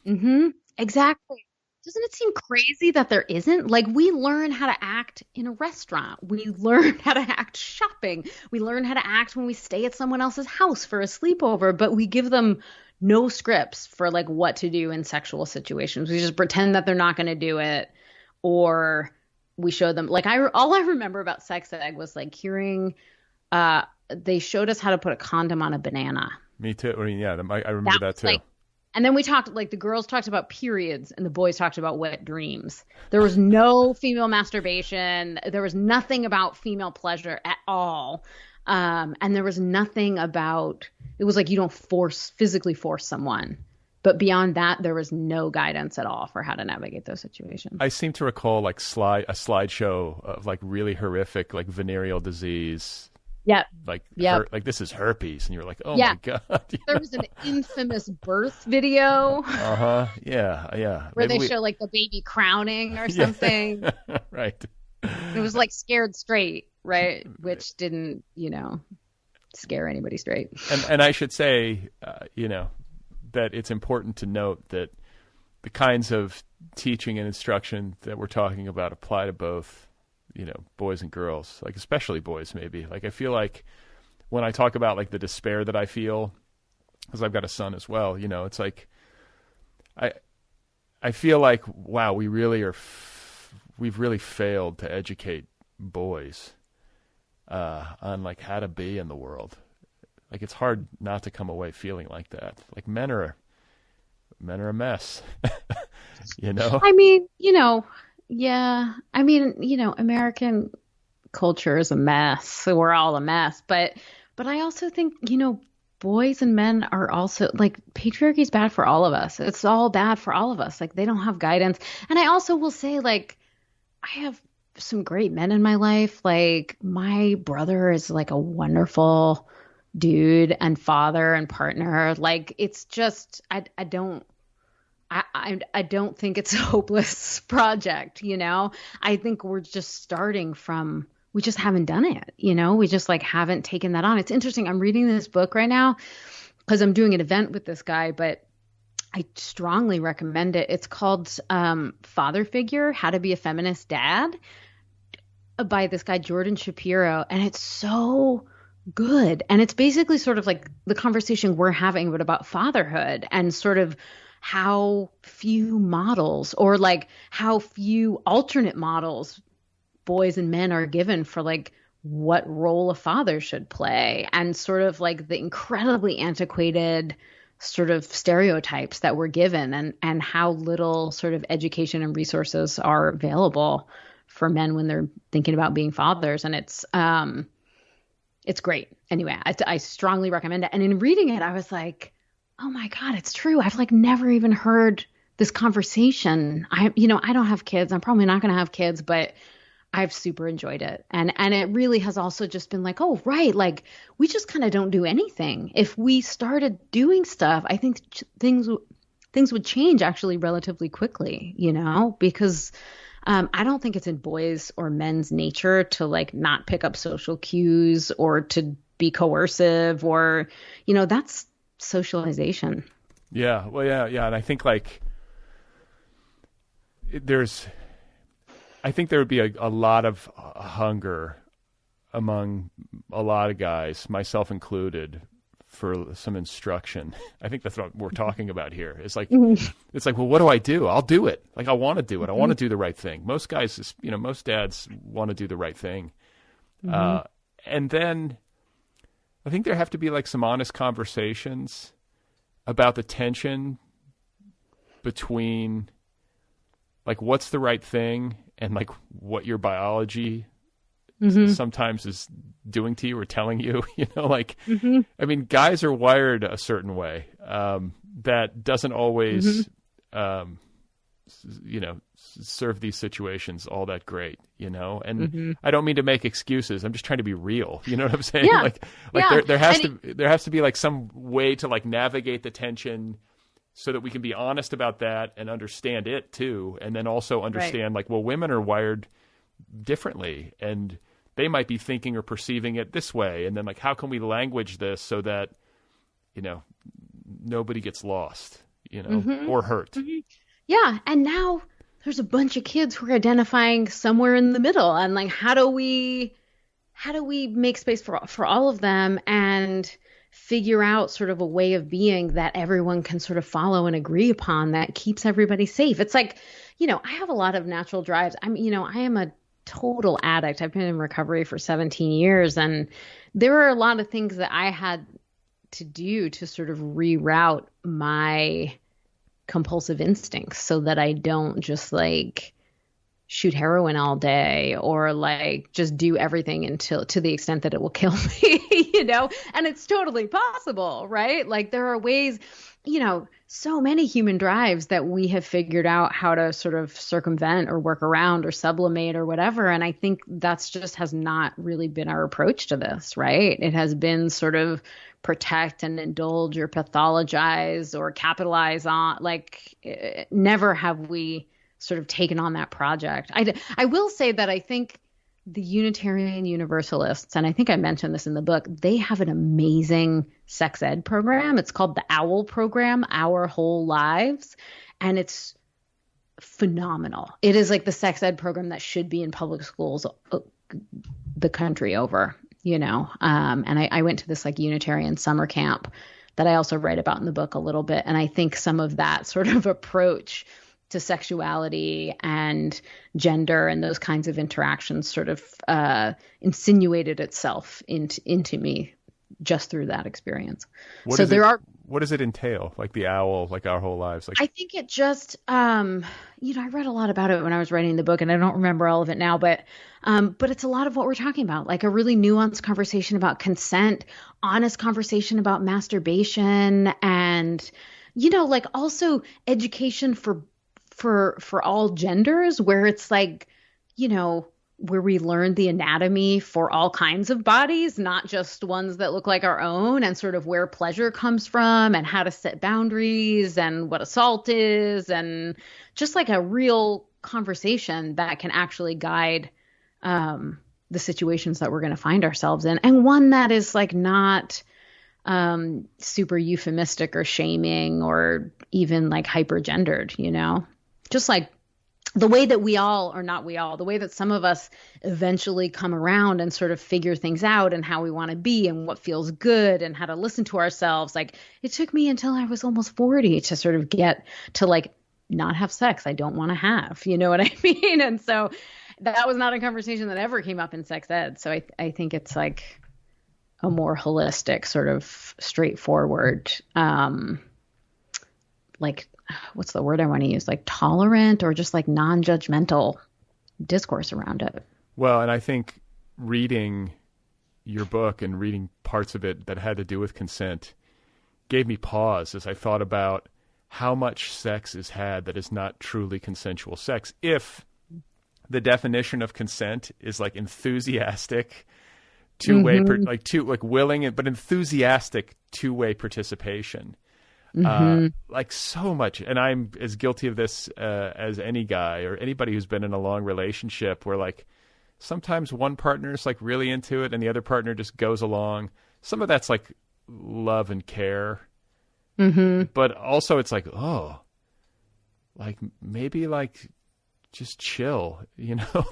Exactly. Doesn't it seem crazy that there isn't? Like, we learn how to act in a restaurant. We learn how to act shopping. We learn how to act when we stay at someone else's house for a sleepover, but we give them no scripts for like what to do in sexual situations. We just pretend that they're not going to do it, or we show them like all I remember about sex ed was like hearing they showed us how to put a condom on a banana. Me too. I mean, yeah, I remember that too. Like, and then we talked, like the girls talked about periods and the boys talked about wet dreams. There was no female masturbation. There was nothing about female pleasure at all. And there was nothing about, it was like you don't physically force someone. But beyond that, there was no guidance at all for how to navigate those situations. I seem to recall like a slideshow of like really horrific, like venereal disease. Yeah. Like this is herpes, and you're like, oh my God. There was an infamous birth video. Yeah. Where they show like the baby crowning or something. Right. It was like Scared Straight, right? Which didn't, scare anybody straight. And I should say, that it's important to note that the kinds of teaching and instruction that we're talking about apply to both, boys and girls, like especially boys maybe. Like I feel like when I talk about like the despair that I feel, because I've got a son as well, it's like I feel like, wow, we've really failed to educate boys on like how to be in the world. Like it's hard not to come away feeling like that. Like men are men are a mess. You know? I mean, yeah. I mean, American culture is a mess. So we're all a mess. But I also think, boys and men are also like patriarchy is bad for all of us. It's all bad for all of us. Like they don't have guidance. And I also will say, like, I have some great men in my life. Like my brother is like a wonderful dude and father and partner. Like it's just I don't think it's a hopeless project, I think we're just starting from, we just haven't done it, we just like haven't taken that on. It's interesting. I'm reading this book right now because I'm doing an event with this guy, but I strongly recommend it. It's called Father Figure, How to Be a Feminist Dad by this guy, Jordan Shapiro. And it's so good. And it's basically sort of like the conversation we're having, but about fatherhood and sort of how few models or like how few alternate models boys and men are given for like what role a father should play and sort of like the incredibly antiquated sort of stereotypes that we're given and how little sort of education and resources are available for men when they're thinking about being fathers. And it's great. Anyway, I strongly recommend it. And in reading it, I was like, oh my God, it's true. I've like never even heard this conversation. I don't have kids. I'm probably not going to have kids, but I've super enjoyed it. And it really has also just been like, oh, right. Like we just kind of don't do anything. If we started doing stuff, I think things would change actually relatively quickly, because I don't think it's in boys or men's nature to like not pick up social cues or to be coercive or, that's socialization. Yeah. Well, yeah. And I think like I think there would be a lot of hunger among a lot of guys, myself included, for some instruction. I think that's what we're talking about here. It's like, it's like, well, what do I do? I'll do it. Like, I want to do it. I want to do the right thing. Most guys, most dads want to do the right thing. And then I think there have to be like some honest conversations about the tension between like what's the right thing and like what your biology sometimes is doing to you or telling you, I mean, guys are wired a certain way that doesn't always, serve these situations all that great, and I don't mean to make excuses. I'm just trying to be real. You know what I'm saying? Yeah. There has to be like some way to like navigate the tension so that we can be honest about that and understand it too. And then also understand like, well, women are wired differently and they might be thinking or perceiving it this way. And then like, how can we language this so that, nobody gets lost, or hurt. Yeah. And now there's a bunch of kids who are identifying somewhere in the middle. And like, how do we make space for all of them and figure out sort of a way of being that everyone can sort of follow and agree upon that keeps everybody safe? It's like, I have a lot of natural drives. I am a total addict. I've been in recovery for 17 years. And there are a lot of things that I had to do to sort of reroute my compulsive instincts so that I don't just like shoot heroin all day or like just do everything to the extent that it will kill me, and it's totally possible, right? Like there are ways, so many human drives that we have figured out how to sort of circumvent or work around or sublimate or whatever. And I think that's just has not really been our approach to this, right? It has been sort of protect and indulge or pathologize or capitalize on, like never have we sort of taken on that project. I will say that I think the Unitarian Universalists, and I think I mentioned this in the book, they have an amazing sex ed program. It's called the OWL program, Our Whole Lives. And it's phenomenal. It is like the sex ed program that should be in public schools the country over, and I went to this like Unitarian summer camp that I also write about in the book a little bit. And I think some of that sort of approach to sexuality and gender and those kinds of interactions sort of insinuated itself into me just through that experience. There are what does it entail? Like the owl, like our whole lives. Like I think it just, I read a lot about it when I was writing the book, and I don't remember all of it now, but it's a lot of what we're talking about, like a really nuanced conversation about consent, honest conversation about masturbation, and, like also education for all genders, where it's like, where we learn the anatomy for all kinds of bodies, not just ones that look like our own, and sort of where pleasure comes from and how to set boundaries and what assault is, and just like a real conversation that can actually guide the situations that we're going to find ourselves in. And one that is like not super euphemistic or shaming or even like hypergendered, just like the way that we all, or not we all, the way that some of us eventually come around and sort of figure things out and how we want to be and what feels good and how to listen to ourselves. Like it took me until I was almost 40 to sort of get to like not have sex I don't want to have, you know what I mean? And so that was not a conversation that ever came up in sex ed. So I think it's like a more holistic, sort of straightforward, like, what's the word I want to use? Like tolerant or just like non-judgmental discourse around it. Well, and I think reading your book and reading parts of it that had to do with consent gave me pause as I thought about how much sex is had that is not truly consensual sex. If the definition of consent is like enthusiastic two-way, willing, but enthusiastic two-way participation. Like so much. And I'm as guilty of this as any guy or anybody who's been in a long relationship where like sometimes one partner is like really into it and the other partner just goes along. Some of that's like love and care. But also it's like, oh, like maybe like just chill,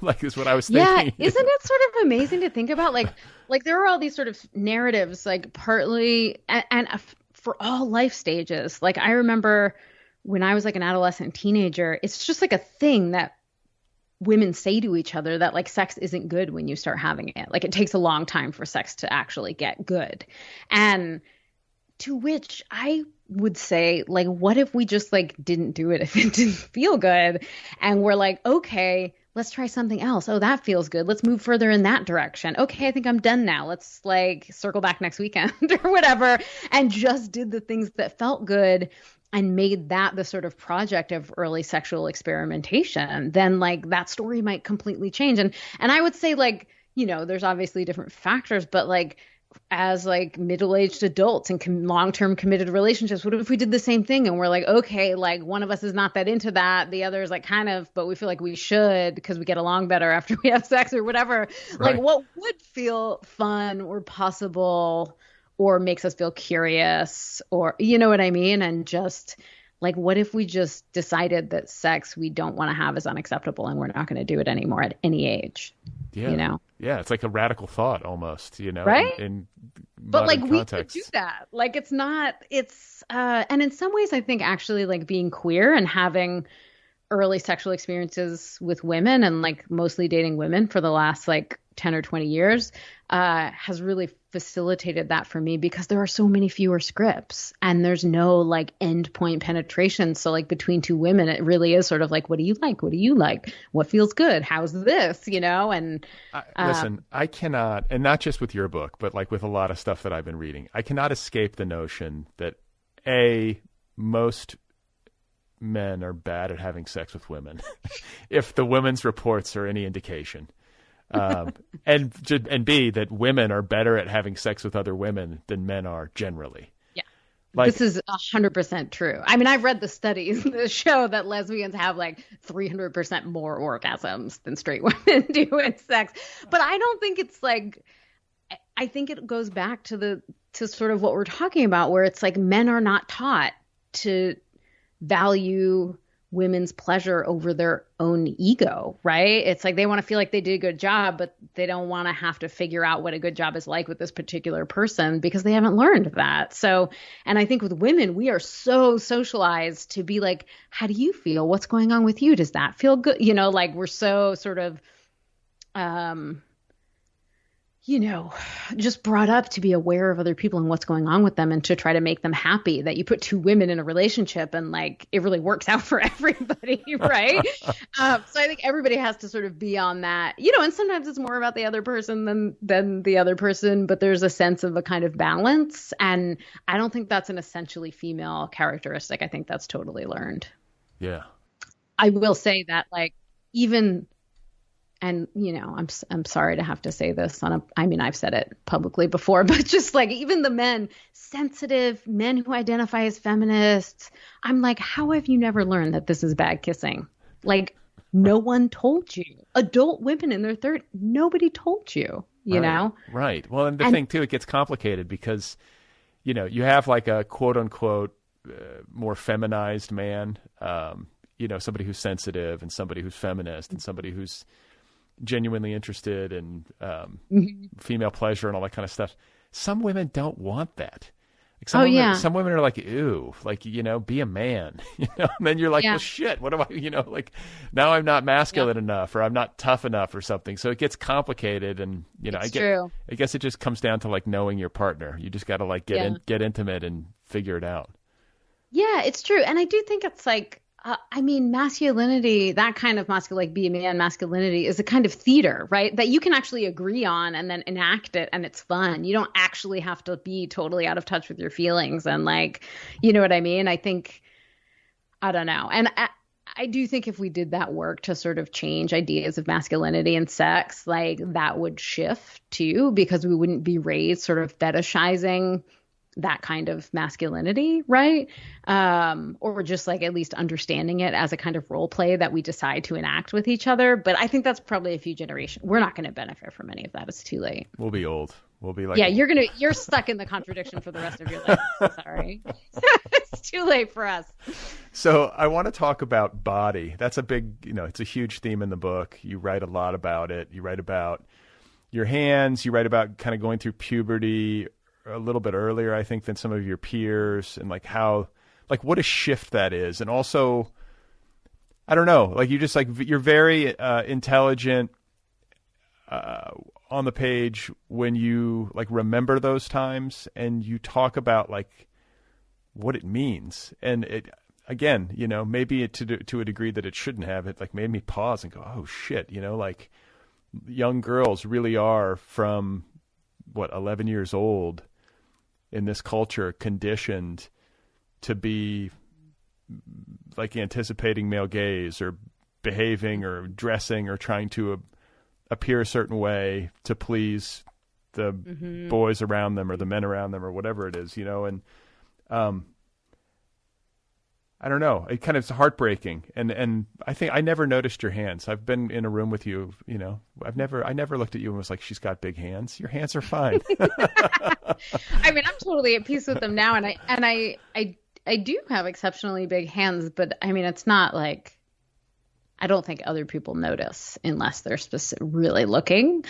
like is what I was thinking. Yeah. Isn't it sort of amazing to think about? Like there are all these sort of narratives, like partly and for all life stages. Like I remember when I was like an adolescent teenager, it's just like a thing that women say to each other that like sex isn't good when you start having it. Like it takes a long time for sex to actually get good. And to which I would say, like, what if we just like didn't do it if it didn't feel good? And we're like, okay, let's try something else. Oh, that feels good. Let's move further in that direction. Okay, I think I'm done now. Let's like circle back next weekend or whatever. And just did the things that felt good and made that the sort of project of early sexual experimentation. Then like that story might completely change. And I would say like, there's obviously different factors, but like as like middle-aged adults in long-term committed relationships, what if we did the same thing and we're like, okay, like one of us is not that into that, the other is like kind of, but we feel like we should because we get along better after we have sex or whatever. Right. Like what would feel fun or possible or makes us feel curious, or you know what I mean? And just like, what if we just decided that sex we don't want to have is unacceptable and we're not going to do it anymore at any age? Yeah. Yeah, it's like a radical thought almost, right? In but like context. We could do that. Like and in some ways I think actually like being queer and having early sexual experiences with women and like mostly dating women for the last like 10 or 20 years has really facilitated that for me, because there are so many fewer scripts and there's no like end point penetration. So like between two women, it really is sort of like, what do you like? What do you like? What feels good? How's this? And listen, I cannot, and not just with your book, but like with a lot of stuff that I've been reading, I cannot escape the notion that most men are bad at having sex with women, if the women's reports are any indication. And B, that women are better at having sex with other women than men are generally. Yeah. Like, this is 100% true. I mean, I've read the studies that show that lesbians have like 300% more orgasms than straight women do in sex. But I don't think it's like, I think it goes back to sort of what we're talking about, where it's like men are not taught to value women's pleasure over their own ego, right? It's like they want to feel like they did a good job, but they don't want to have to figure out what a good job is like with this particular person because they haven't learned that. So, and I think with women, we are so socialized to be like, how do you feel? What's going on with you? Does that feel good? Like we're so sort of, just brought up to be aware of other people and what's going on with them and to try to make them happy, that you put two women in a relationship and like it really works out for everybody, right? So I think everybody has to sort of be on that, and sometimes it's more about the other person than the other person, but there's a sense of a kind of balance. And I don't think that's an essentially female characteristic. I think that's totally learned. Yeah. I will say that like even... And, I'm sorry to have to say this I've said it publicly before, but just like even the men, sensitive men who identify as feminists, I'm like, how have you never learned that this is bad kissing? Like no one told you. Adult women in their 30s, nobody told you, you know? Right. Well, and the thing too, it gets complicated because, you have like a quote unquote more feminized man, somebody who's sensitive and somebody who's feminist and somebody who's genuinely interested in female pleasure and all that kind of stuff. Some women don't want that. Like some women are like, ew, like, be a man, and then you're like, well, shit, what do I, like now I'm not masculine enough or I'm not tough enough or something. So it gets complicated. And, I guess it just comes down to like knowing your partner. You just got to like get intimate and figure it out. Yeah, it's true. And I do think it's like, masculinity, that kind of like be a man masculinity is a kind of theater, right? That you can actually agree on and then enact it and it's fun. You don't actually have to be totally out of touch with your feelings and like, you know what I mean? I think, I don't know. And I do think if we did that work to sort of change ideas of masculinity and sex, like that would shift too, because we wouldn't be raised sort of fetishizing that kind of masculinity, right? Or just like at least understanding it as a kind of role play that we decide to enact with each other. But I think that's probably a few generations. We're not going to benefit from any of that. It's too late. We'll be old. We'll be like, you're stuck in the contradiction for the rest of your life. Sorry. It's too late for us. So I want to talk about body. That's a big, it's a huge theme in the book. You write a lot about it. You write about your hands. You write about kind of going through puberty a little bit earlier, I think, than some of your peers, and like how, like what a shift that is. And also, I don't know, like you just like, you're very intelligent on the page when you like remember those times and you talk about like what it means. And it, again, maybe to a degree that it shouldn't have, it like made me pause and go, oh shit, like young girls really are from 11 years old in this culture conditioned to be like anticipating male gaze or behaving or dressing or trying to appear a certain way to please the boys around them or the men around them or whatever it is, and I don't know. It kind of is heartbreaking. And I think I never noticed your hands. I've been in a room with you, I never looked at you and was like, she's got big hands. Your hands are fine. I'm totally at peace with them now. And I do have exceptionally big hands, but it's not like, I don't think other people notice unless they're really looking.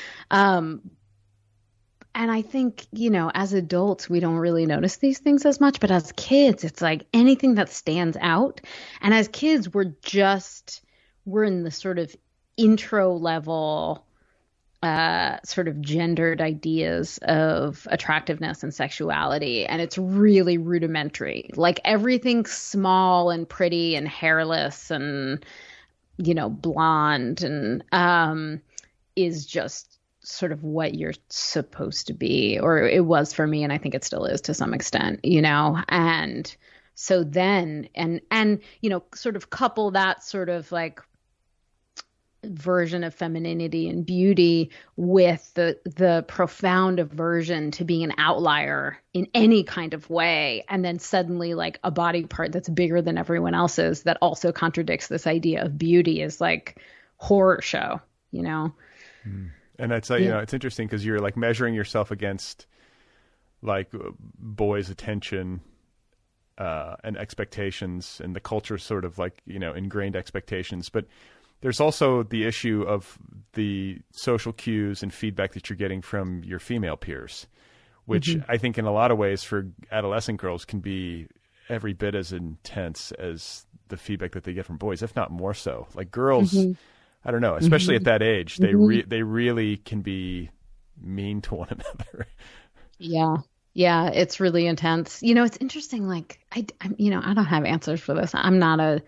And I think, as adults, we don't really notice these things as much. But as kids, it's like anything that stands out. And as kids, we're in the sort of intro level, sort of gendered ideas of attractiveness and sexuality. And it's really rudimentary. Like everything small and pretty and hairless and, blonde and is just sort of what you're supposed to be, or it was for me, and I think it still is to some extent, and so then and sort of couple that sort of like version of femininity and beauty with the profound aversion to being an outlier in any kind of way, and then suddenly like a body part that's bigger than everyone else's that also contradicts this idea of beauty is like horror show. And it's like, it's interesting because you're like measuring yourself against like boys' attention and expectations, and the culture sort of like, ingrained expectations. But there's also the issue of the social cues and feedback that you're getting from your female peers, which I think in a lot of ways for adolescent girls can be every bit as intense as the feedback that they get from boys, if not more so. Like girls... I don't know, especially at that age, they really can be mean to one another. Yeah. Yeah, it's really intense. It's interesting. Like, I don't have answers for this. I'm not a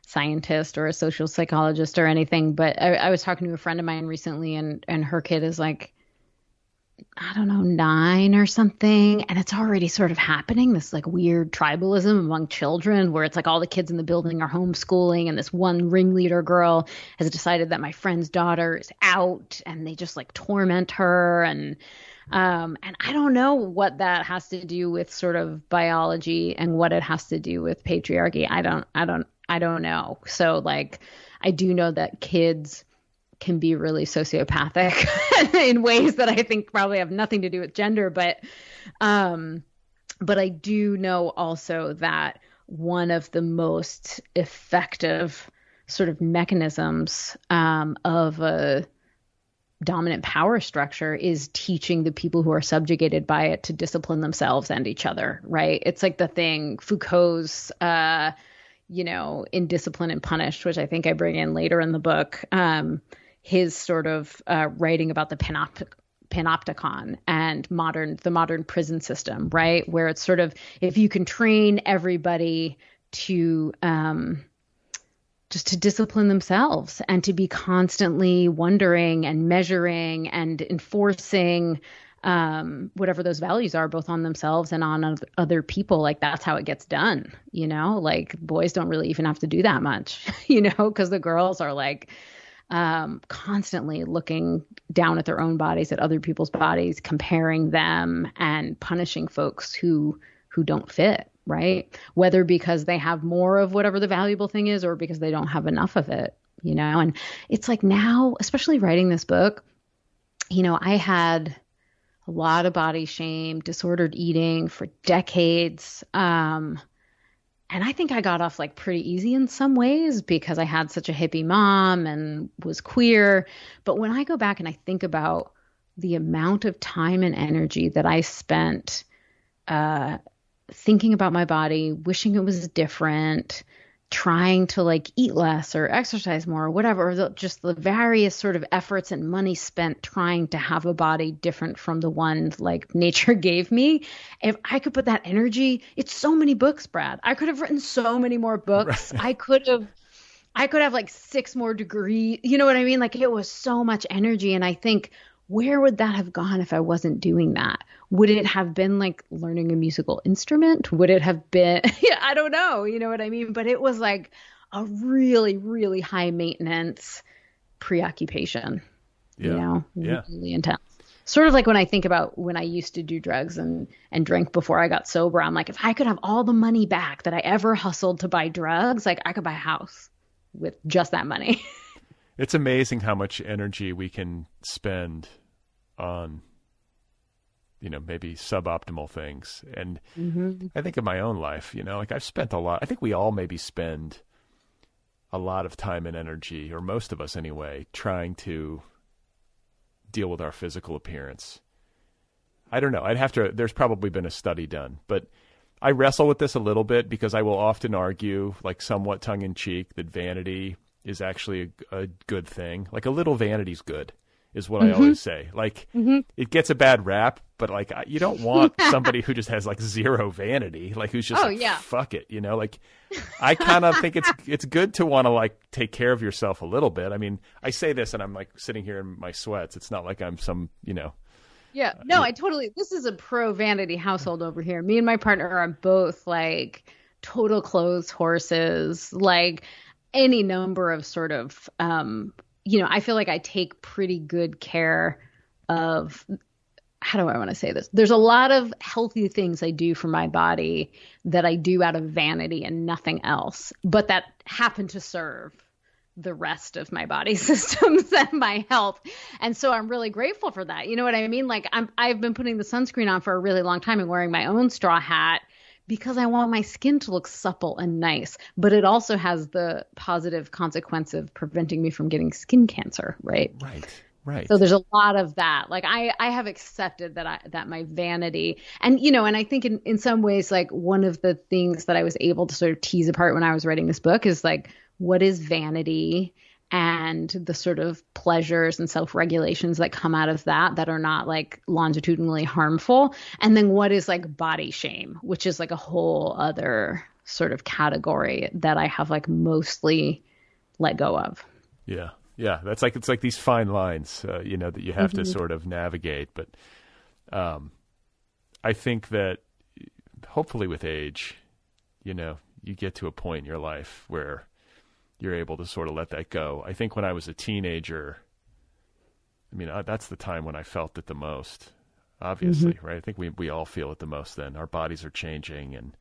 scientist or a social psychologist or anything, but I was talking to a friend of mine recently, and her kid is like, I don't know, 9 or something. And it's already sort of happening, this like weird tribalism among children where it's like all the kids in the building are homeschooling, and this one ringleader girl has decided that my friend's daughter is out, and they just like torment her. And I don't know what that has to do with sort of biology and what it has to do with patriarchy. I don't know. So like, I do know that kids can be really sociopathic in ways that I think probably have nothing to do with gender, but I do know also that one of the most effective sort of mechanisms of a dominant power structure is teaching the people who are subjugated by it to discipline themselves and each other, right? It's like the thing Foucault's, in Discipline and Punished, which I think I bring in later in the book, his sort of writing about the panopticon and the modern prison system, right? Where it's sort of, if you can train everybody to just to discipline themselves and to be constantly wondering and measuring and enforcing whatever those values are, both on themselves and on other people, like that's how it gets done, like boys don't really even have to do that much, because the girls are like constantly looking down at their own bodies, at other people's bodies, comparing them and punishing folks who don't fit. Right? Whether because they have more of whatever the valuable thing is or because they don't have enough of it, and it's like now, especially writing this book, I had a lot of body shame, disordered eating for decades. And I think I got off like pretty easy in some ways because I had such a hippie mom and was queer. But when I go back and I think about the amount of time and energy that I spent, thinking about my body, wishing it was different, trying to like eat less or exercise more or whatever, or just the various sort of efforts and money spent trying to have a body different from the one like nature gave me. If I could put that energy, it's so many books, Brad. I could have written so many more books. Right. I could have like 6 more degrees. You know what I mean? Like it was so much energy. And I think, where would that have gone if I wasn't doing that? Would it have been like learning a musical instrument? Would it have been, I don't know, you know what I mean? But it was like a really, really high maintenance preoccupation, really intense. Sort of like when I think about when I used to do drugs and drink before I got sober, I'm like, if I could have all the money back that I ever hustled to buy drugs, like I could buy a house with just that money. It's amazing how much energy we can spend on, maybe suboptimal things. And I think of my own life, like I've spent a lot. I think we all maybe spend a lot of time and energy, or most of us anyway, trying to deal with our physical appearance. I don't know. There's probably been a study done, but I wrestle with this a little bit because I will often argue, like somewhat tongue in cheek, that vanity is actually a good thing. Like a little vanity's good is what I always say. Like it gets a bad rap, but like you don't want somebody who just has like zero vanity, like who's just fuck it, like I kind of think it's good to want to like take care of yourself a little bit. I mean, I say this and I'm like sitting here in my sweats. It's not like I'm some, Yeah, no, this is a pro vanity household over here. Me and my partner are both like total clothes horses, like any number of sort of, I feel like I take pretty good care of, how do I want to say this? There's a lot of healthy things I do for my body that I do out of vanity and nothing else, but that happen to serve the rest of my body systems and my health. And so I'm really grateful for that. You know what I mean? Like I've been putting the sunscreen on for a really long time and wearing my own straw hat because I want my skin to look supple and nice, but it also has the positive consequence of preventing me from getting skin cancer, right? Right. So there's a lot of that. Like I have accepted that my vanity, and and I think in some ways, like one of the things that I was able to sort of tease apart when I was writing this book is like, what is vanity and the sort of pleasures and self-regulations that come out of that are not like longitudinally harmful. And then what is like body shame, which is like a whole other sort of category that I have like mostly let go of. Yeah. Yeah. It's like these fine lines, that you have to sort of navigate. But I think that hopefully with age, you get to a point in your life where you're able to sort of let that go. I think when I was a teenager, that's the time when I felt it the most, obviously, right? I think we all feel it the most then. Our bodies are changing, and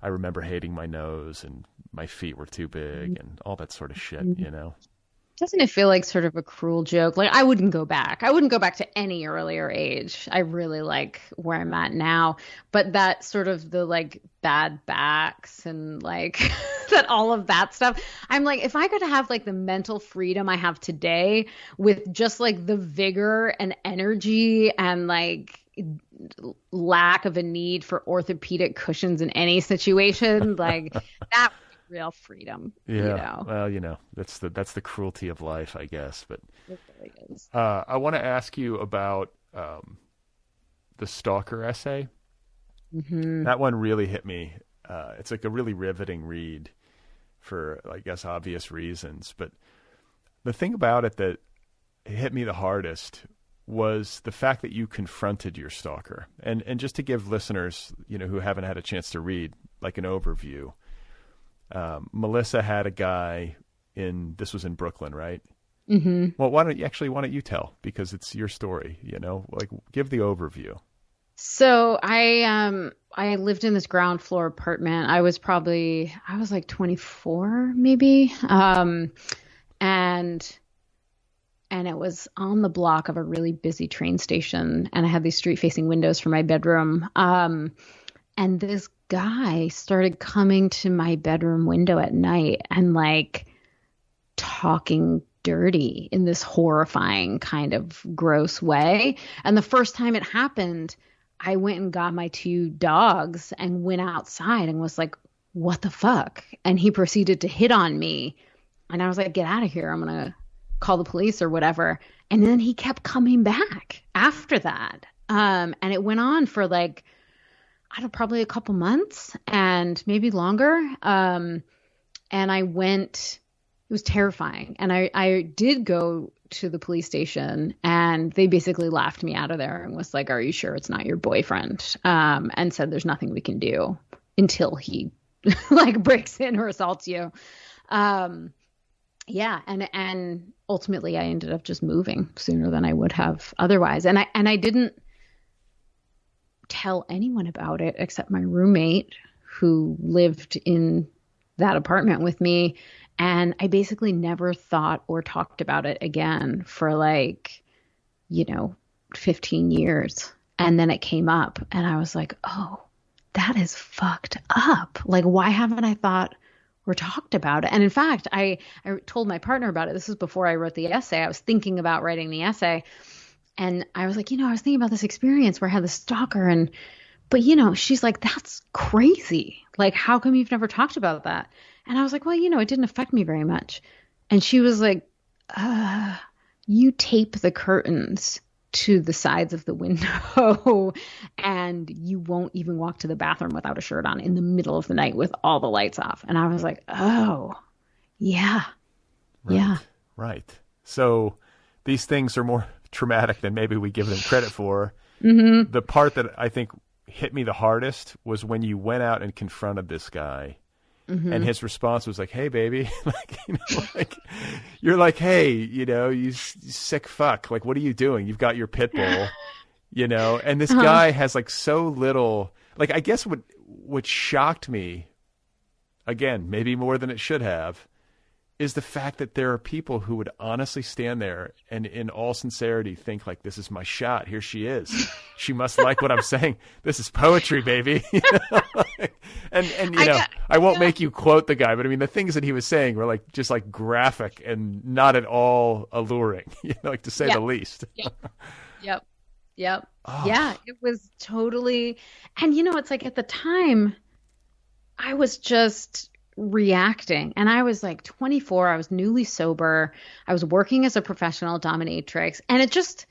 I remember hating my nose, and my feet were too big, and all that sort of shit, Doesn't it feel like sort of a cruel joke? Like I wouldn't go back. I wouldn't go back to any earlier age. I really like where I'm at now. But that sort of the like bad backs and like that all of that stuff. I'm like, if I could have like the mental freedom I have today with just like the vigor and energy and like lack of a need for orthopedic cushions in any situation, like that real freedom. Yeah. Well, that's the cruelty of life, I guess. But it really is. I want to ask you about the Stalker Essay. That one really hit me. It's like a really riveting read for, I guess, obvious reasons. But the thing about it that hit me the hardest was the fact that you confronted your stalker. And just to give listeners, who haven't had a chance to read, like an overview. Melissa had a guy this was in Brooklyn, right? Well, why don't you tell, because it's your story, like give the overview. So I lived in this ground floor apartment. I was like 24 maybe. And it was on the block of a really busy train station, and I had these street facing windows for my bedroom. And this guy started coming to my bedroom window at night and like talking dirty in this horrifying kind of gross way. And the first time it happened, I went and got my 2 dogs and went outside and was like, what the fuck? And he proceeded to hit on me. And I was like, get out of here. I'm going to call the police or whatever. And then he kept coming back after that. And it went on for like, probably a couple months and maybe longer. And I went, it was terrifying. And I did go to the police station, and they basically laughed me out of there and was like, are you sure it's not your boyfriend? And said, there's nothing we can do until he like breaks in or assaults you. Yeah. And ultimately I ended up just moving sooner than I would have otherwise. And I didn't tell anyone about it except my roommate who lived in that apartment with me. And I basically never thought or talked about it again for like, 15 years. And then it came up and I was like, oh, that is fucked up. Like, why haven't I thought or talked about it? And in fact, I told my partner about it. This is before I wrote the essay. I was thinking about writing the essay. And I was like, I was thinking about this experience where I had the stalker but she's like, that's crazy. Like, how come you've never talked about that? And I was like, well, it didn't affect me very much. And she was like, you tape the curtains to the sides of the window and you won't even walk to the bathroom without a shirt on in the middle of the night with all the lights off. And I was like, oh, yeah. Right. Yeah. Right. So these things are more traumatic than maybe we give them credit for. The part that I think hit me the hardest was when you went out and confronted this guy, and his response was like, hey baby, like, you're like, hey, you sick fuck, like, what are you doing? You've got your pit bull, and this guy has like so little, like, I guess what shocked me, again, maybe more than it should have, is the fact that there are people who would honestly stand there and in all sincerity think like, this is my shot. Here she is. She must like what I'm saying. This is poetry, baby. I won't make you quote the guy, but I mean, the things that he was saying were like, just like graphic and not at all alluring, like to say the least. Yep. Oh. Yeah, it was totally, and it's like at the time I was just reacting. And I was like 24. I was newly sober. I was working as a professional dominatrix. And it just,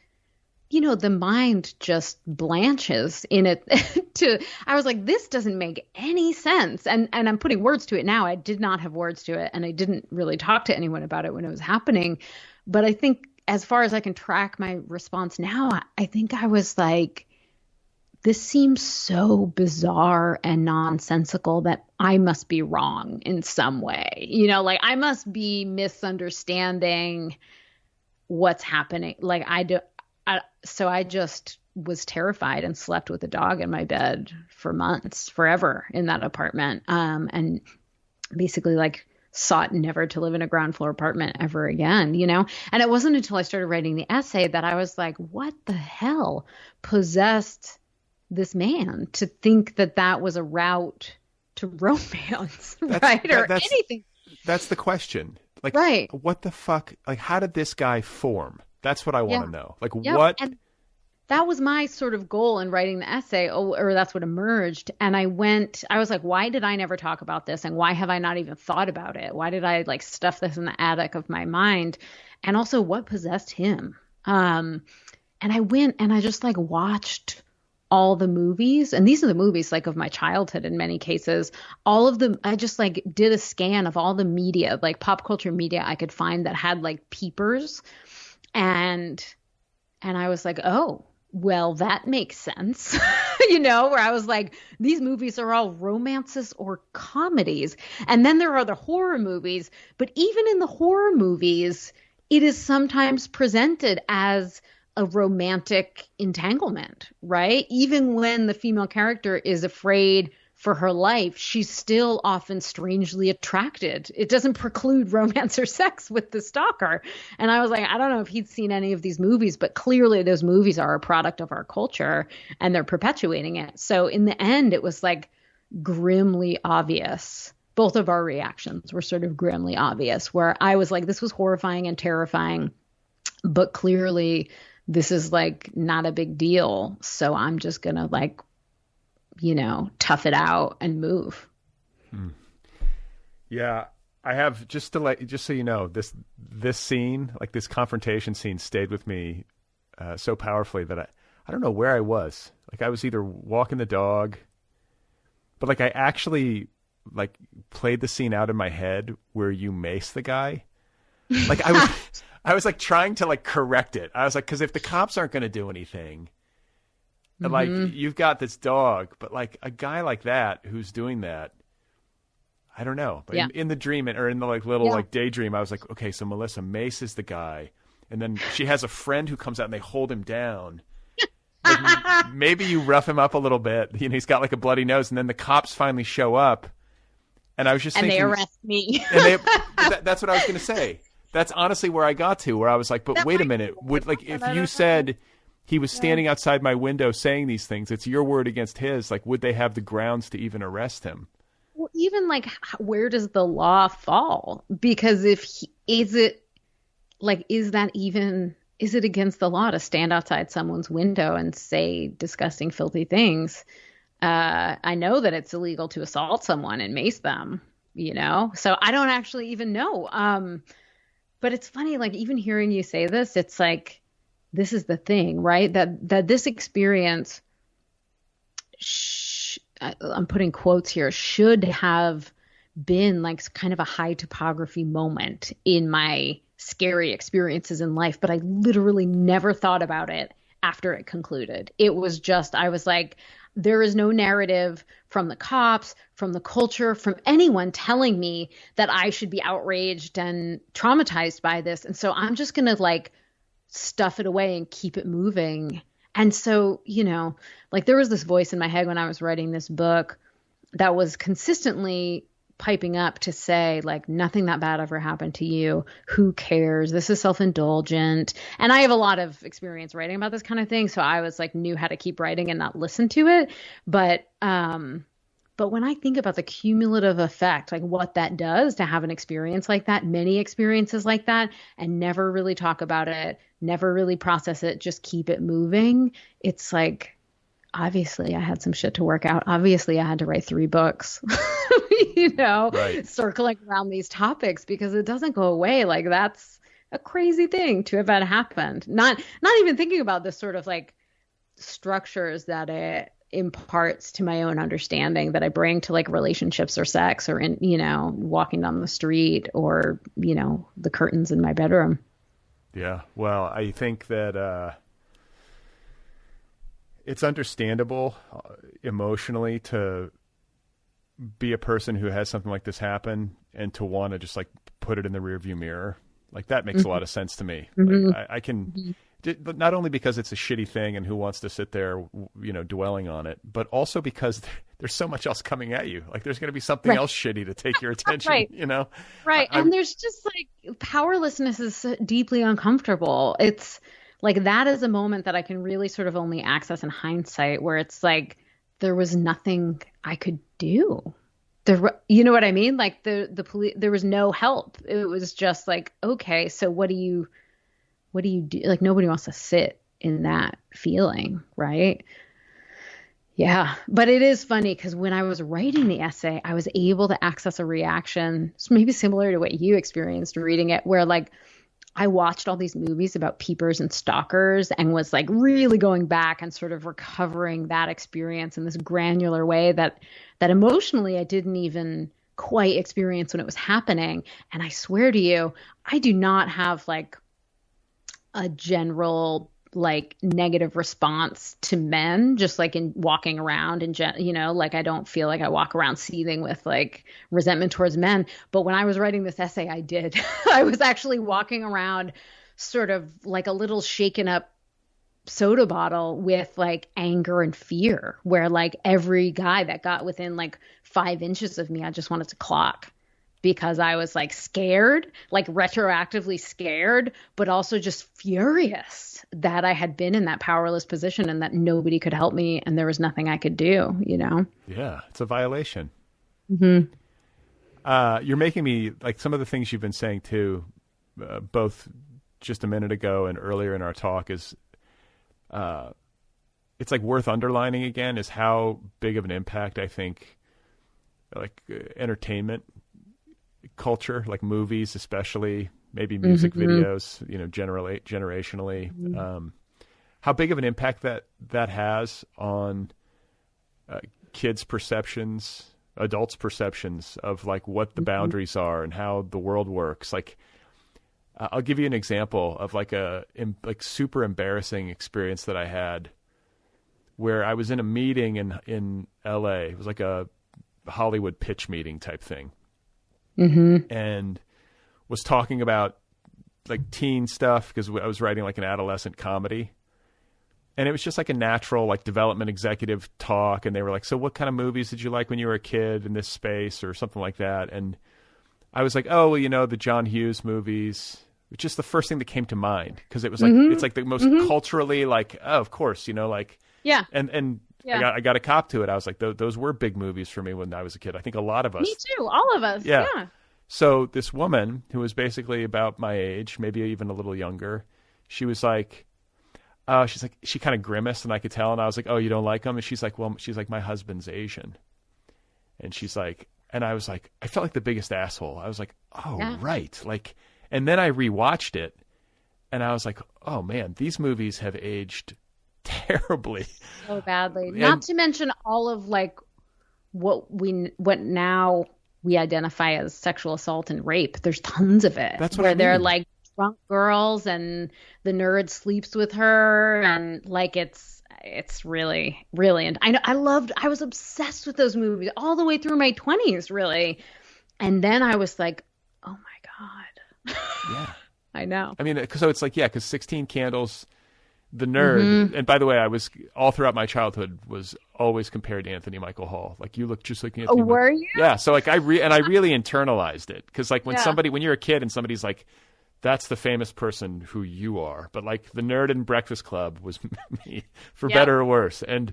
the mind just blanches in it I was like, this doesn't make any sense. And I'm putting words to it now. I did not have words to it. And I didn't really talk to anyone about it when it was happening. But I think as far as I can track my response now, I think I was like, this seems so bizarre and nonsensical that I must be wrong in some way. Like I must be misunderstanding what's happening. Like so I just was terrified and slept with a dog in my bed for months, forever in that apartment. And basically like sought never to live in a ground floor apartment ever again, And it wasn't until I started writing the essay that I was like, what the hell possessed this man to think that that was a route to romance, right? Or anything. That's the question. Like, right. What the fuck? Like, how did this guy form? That's what I want to know. Like, yeah. what? And that was my sort of goal in writing the essay, or that's what emerged. And I was like, why did I never talk about this? And why have I not even thought about it? Why did I like stuff this in the attic of my mind? And also what possessed him? And I went and I just like watched all the movies, and these are the movies like of my childhood in many cases, all of them. I just like did a scan of all the media, like pop culture media I could find that had like peepers. And I was like, oh, well, that makes sense, where I was like, these movies are all romances or comedies. And then there are the horror movies. But even in the horror movies, it is sometimes presented as a romantic entanglement, right? Even when the female character is afraid for her life, she's still often strangely attracted. It doesn't preclude romance or sex with the stalker. And I was like, I don't know if he'd seen any of these movies, but clearly those movies are a product of our culture and they're perpetuating it. So in the end, it was like grimly obvious. Both of our reactions were sort of grimly obvious, where I was like, this was horrifying and terrifying, but clearly this is like not a big deal. So I'm just going to like, tough it out and move. Yeah. I have just so you know, this scene, like this confrontation scene stayed with me so powerfully that I don't know where I was. Like I was either walking the dog, but like I actually like played the scene out in my head where you mace the guy. Like I was like trying to like correct it. I was like, cause if the cops aren't going to do anything, like you've got this dog, but like a guy like that who's doing that, I don't know. But in the dream or in the like little like daydream, I was like, okay, so Melissa maces the guy, and then she has a friend who comes out and they hold him down. Like, maybe you rough him up a little bit. He's got like a bloody nose, and then the cops finally show up, and I was just thinking, they arrest me. And that's what I was going to say. That's honestly where I got to, where I was like, but wait a minute. Would like if you said he was standing outside my window saying these things, it's your word against his. Like, would they have the grounds to even arrest him? Well, even like, where does the law fall? Because is it against the law to stand outside someone's window and say disgusting, filthy things? I know that it's illegal to assault someone and mace them, so I don't actually even know. But it's funny, like even hearing you say this, it's like, this is the thing, right? That this experience, I'm putting quotes here, should have been like kind of a high topography moment in my scary experiences in life, but I literally never thought about it after it concluded. It was just, I was like, there is no narrative from the cops, from the culture, from anyone telling me that I should be outraged and traumatized by this. And so I'm just going to like stuff it away and keep it moving. And so, like there was this voice in my head when I was writing this book that was consistently piping up to say like, nothing that bad ever happened to you. Who cares? This is self-indulgent. And I have a lot of experience writing about this kind of thing. So I was like, knew how to keep writing and not listen to it. But when I think about the cumulative effect, like what that does to have an experience like that, many experiences like that, and never really talk about it, never really process it, just keep it moving. It's like, obviously I had some shit to work out. Obviously I had to write 3 books, Right. circling around these topics because it doesn't go away. Like that's a crazy thing to have had happened. Not even thinking about the sort of like structures that it imparts to my own understanding that I bring to like relationships or sex or in, walking down the street or, the curtains in my bedroom. Yeah. Well, I think that it's understandable emotionally to be a person who has something like this happen and to want to just like put it in the rearview mirror. Like that makes a lot of sense to me. Like, I can, but not only because it's a shitty thing and who wants to sit there, dwelling on it, but also because there's so much else coming at you. Like there's going to be something else shitty to take your attention, Right. And there's just like powerlessness is deeply uncomfortable. It's like that is a moment that I can really sort of only access in hindsight where it's like there was nothing I could do. You know what I mean? Like the police, there was no help. It was just like, okay, so what do you do? Like nobody wants to sit in that feeling, right? Yeah. But it is funny because when I was writing the essay, I was able to access a reaction, maybe similar to what you experienced reading it, where like I watched all these movies about peepers and stalkers and was like really going back and sort of recovering that experience in this granular way that emotionally I didn't even quite experience when it was happening. And I swear to you, I do not have like a general like negative response to men, just like in walking around and, like I don't feel like I walk around seething with like resentment towards men. But when I was writing this essay, I did. I was actually walking around sort of like a little shaken up soda bottle with like anger and fear, where like every guy that got within like 5 inches of me, I just wanted to clock. Because I was like scared, like retroactively scared, but also just furious that I had been in that powerless position and that nobody could help me and there was nothing I could do, Yeah, it's a violation. Mm-hmm. You're making me like some of the things you've been saying too, both just a minute ago and earlier in our talk is, it's like worth underlining again is how big of an impact I think like entertainment culture, like movies, especially maybe music videos, generationally, how big of an impact that has on kids' perceptions, adults' perceptions of like what the boundaries are and how the world works. Like, I'll give you an example of like a super embarrassing experience that I had where I was in a meeting in LA. It was like a Hollywood pitch meeting type thing. And was talking about like teen stuff because I was writing like an adolescent comedy, and it was just like a natural like development executive talk. And they were like, "So what kind of movies did you like when you were a kid in this space?" or something like that. And I was like, "Oh, well, the John Hughes movies," which is just the first thing that came to mind because it was like it's like the most culturally like, oh, of course, like yeah, and. Yeah. I got a cop to it. I was like, those were big movies for me when I was a kid. I think a lot of us. Me too. All of us. Yeah. So this woman who was basically about my age, maybe even a little younger, she was like, she kind of grimaced and I could tell. And I was like, "Oh, you don't like him?" And she's like, "Well, my husband's Asian." And she's like, and I was like, I felt like the biggest asshole. I was like, "Oh, yeah. Right." Like, and then I rewatched it and I was like, "Oh man, these movies have aged terribly, so badly." Not to mention all of like what now we identify as sexual assault and rape. There's tons of it. That's what where they're like drunk girls and the nerd sleeps with her and like it's really really. And I was obsessed with those movies all the way through my 20s, really. And then I was like, oh my god. Yeah, I know. I mean, so it's like because 16 Candles. The nerd, and by the way, I was all throughout my childhood was always compared to Anthony Michael Hall. Like you look just like Anthony. Oh, were you? Yeah. So like I really internalized it because like when you're a kid and somebody's like, that's the famous person who you are, but like the nerd in Breakfast Club was me for better or worse. And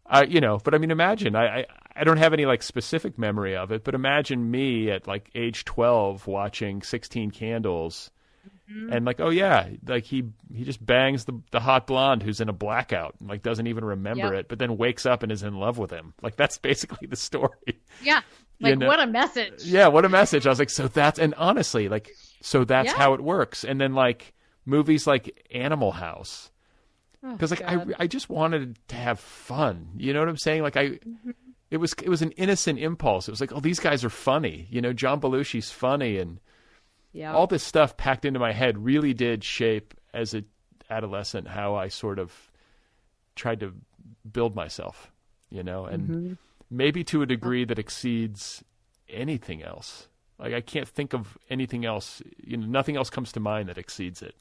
but I mean, imagine I don't have any like specific memory of it, but imagine me at like age 12 watching 16 Candles. And like, oh yeah, like he just bangs the hot blonde who's in a blackout and like doesn't even remember it, but then wakes up and is in love with him. Like that's basically the story. Yeah. Like, what a message. Yeah, what a message. I was like, and honestly, like, so that's Yeah. how it works. And then like movies like Animal House, because I just wanted to have fun. You know what I'm saying? Like it was an innocent impulse. It was like, oh, these guys are funny. You know, John Belushi's funny, and all this stuff packed into my head really did shape as an adolescent how I sort of tried to build myself. You know, and maybe to a degree that exceeds anything else. Like I can't think of anything else. You know, nothing else comes to mind that exceeds it.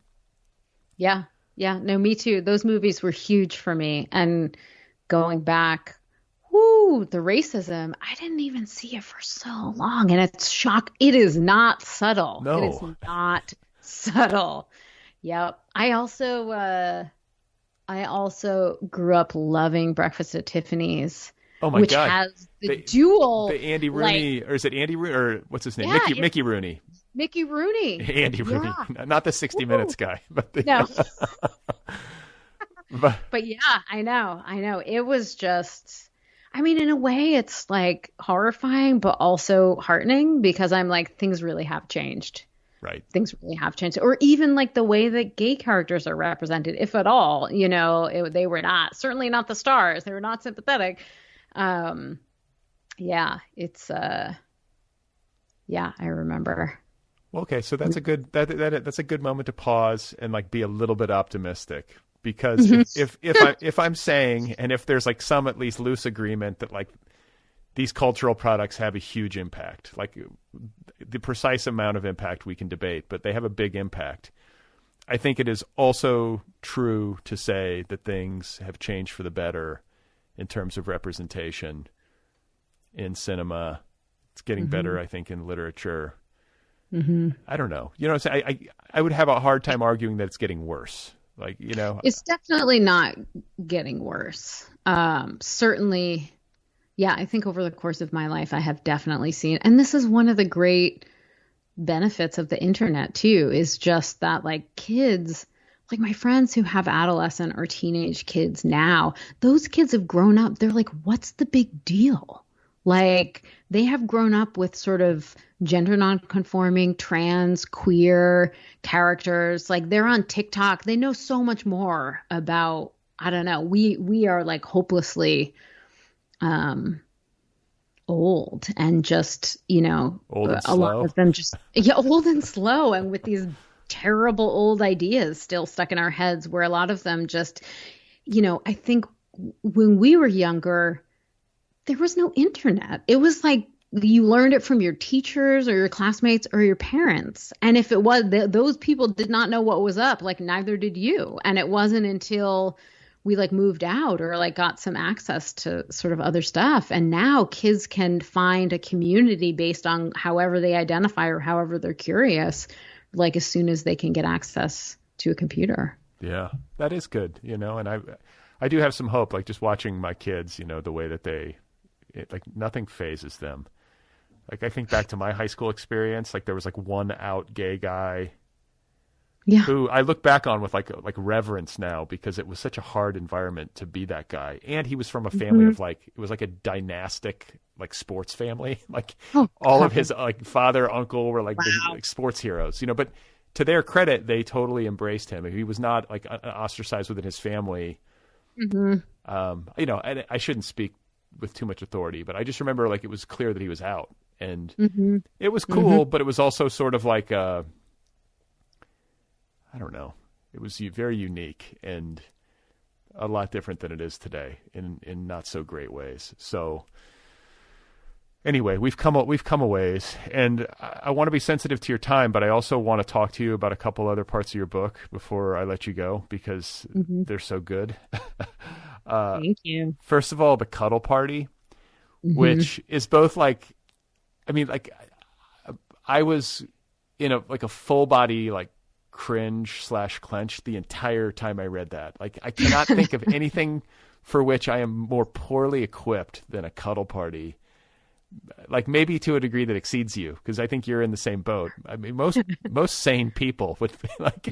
Yeah. Yeah. No, me too. Those movies were huge for me. And going back, the racism, I didn't even see it for so long. And it's it is not subtle. No. It is not subtle. Yep. I also grew up loving Breakfast at Tiffany's. Oh my which God. has the dual. The Andy Rooney, or is it Andy Rooney, or what's his name? Yeah, Mickey Rooney. Mickey Rooney. Andy Rooney. Not the 60 Minutes guy. But No. but yeah, I know. It was just, I mean, in a way, it's like horrifying, but also heartening because I'm like, things really have changed. Right. Things really have changed. Or even like the way that gay characters are represented, if at all, you know, they were certainly not the stars. They were not sympathetic. Yeah, it's, yeah, I remember. Well, okay. So that's a good, that's a good moment to pause and like be a little bit optimistic, because if I'm saying, and if there's like some at least loose agreement that like these cultural products have a huge impact, like the precise amount of impact we can debate, but they have a big impact. I think it is also true to say that things have changed for the better in terms of representation in cinema. It's getting better, I think, in literature. I don't know. You know what I'm saying? I would have a hard time arguing that it's getting worse. Like, you know. It's definitely not getting worse. Certainly, yeah, I think over the course of my life, I have definitely seen, and this is one of the great benefits of the internet too, is just that like kids, like my friends who have adolescent or teenage kids now, those kids have grown up. They're like, what's the big deal? Like they have grown up with sort of gender nonconforming, trans, queer characters. Like they're on TikTok. They know so much more about, I don't know. We are like hopelessly old and just, you know, a lot of them just, old and slow. And with these terrible old ideas still stuck in our heads, where a lot of them just, you know, I think when we were younger, there was no internet. It was like you learned it from your teachers or your classmates or your parents. And if it was, those people did not know what was up, like neither did you. And it wasn't until we like moved out or like got some access to sort of other stuff. And now kids can find a community based on however they identify or however they're curious, like as soon as they can get access to a computer. Yeah, that is good, you know, and I do have some hope, like just watching my kids, you know, the way that like nothing phases them. Like I think back to my high school experience, like there was like one out gay guy who I look back on with like reverence now, because it was such a hard environment to be that guy. And he was from a family of like, it was like a dynastic like sports family. Like all of his like father, uncle were like, big, like sports heroes, you know, but to their credit, they totally embraced him. He was not like ostracized within his family. You know, I shouldn't speak with too much authority, but I just remember like it was clear that he was out, and it was cool, but it was also sort of like I don't know, it was very unique and a lot different than it is today in not so great ways. So anyway, we've come a ways, and I want to be sensitive to your time, but I also want to talk to you about a couple other parts of your book before I let you go, because they're so good. Thank you. First of all, the cuddle party, which is both like, I mean, like I was in a full body, like cringe / clench the entire time I read that. Like I cannot think of anything for which I am more poorly equipped than a cuddle party. Like maybe to a degree that exceeds you, because I think you're in the same boat. I mean, most sane people would be like,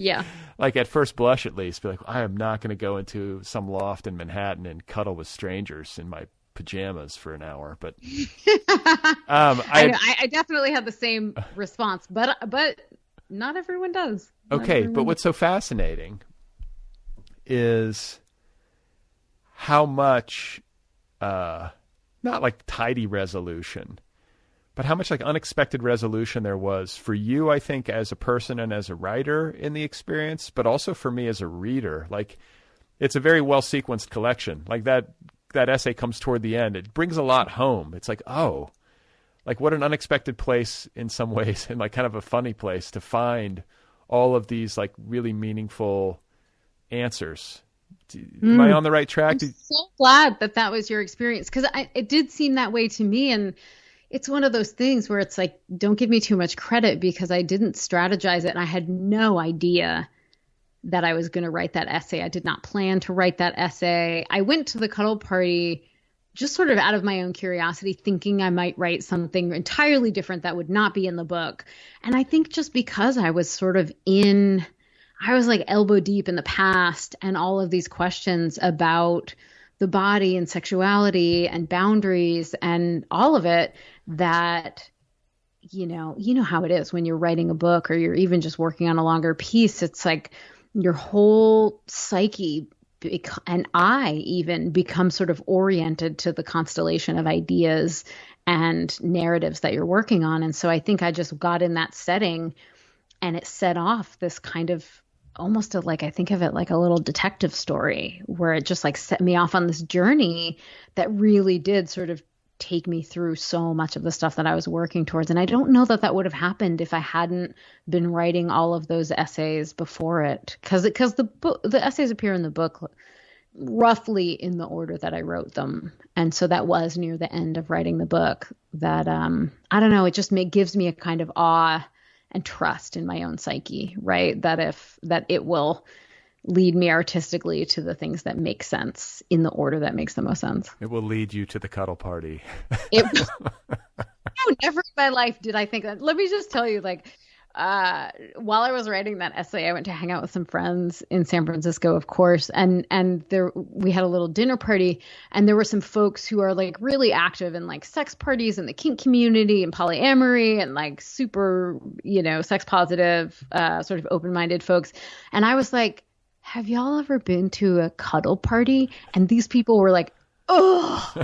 like at first blush at least, be like, I am not going to go into some loft in Manhattan and cuddle with strangers in my pajamas for an hour. But I definitely had the same response, but not everyone does. Okay, but what's so fascinating is how much, not like tidy resolution, but how much like unexpected resolution there was for you, I think, as a person and as a writer in the experience, but also for me as a reader. Like, it's a very well-sequenced collection. Like that essay comes toward the end. It brings a lot home. It's like, oh, like what an unexpected place in some ways, and like kind of a funny place to find all of these like really meaningful answers. Am I on the right track? I'm so glad that was your experience, because it did seem that way to me. And it's one of those things where it's like, don't give me too much credit, because I didn't strategize it and I had no idea that I was going to write that essay. I did not plan to write that essay. I went to the cuddle party just sort of out of my own curiosity, thinking I might write something entirely different that would not be in the book. And I think just because I was like elbow deep in the past and all of these questions about the body and sexuality and boundaries and all of it, that, you know how it is when you're writing a book or you're even just working on a longer piece. It's like your whole psyche and I even become sort of oriented to the constellation of ideas and narratives that you're working on. And so I think I just got in that setting, and it set off this kind of almost I think of it like a little detective story, where it just like set me off on this journey that really did sort of take me through so much of the stuff that I was working towards. And I don't know that would have happened if I hadn't been writing all of those essays before it, because the essays appear in the book roughly in the order that I wrote them. And so that was near the end of writing the book that, I don't know, it just gives me a kind of awe and trust in my own psyche, right? That it will lead me artistically to the things that make sense in the order that makes the most sense. It will lead you to the cuddle party. Never in my life did I think that. Let me just tell you, while I was writing that essay, I went to hang out with some friends in San Francisco, of course, and we had a little dinner party, and there were some folks who are like really active in like sex parties in the kink community and polyamory and like super, sex positive, sort of open-minded folks. And I was like, have y'all ever been to a cuddle party? And these people were like, oh,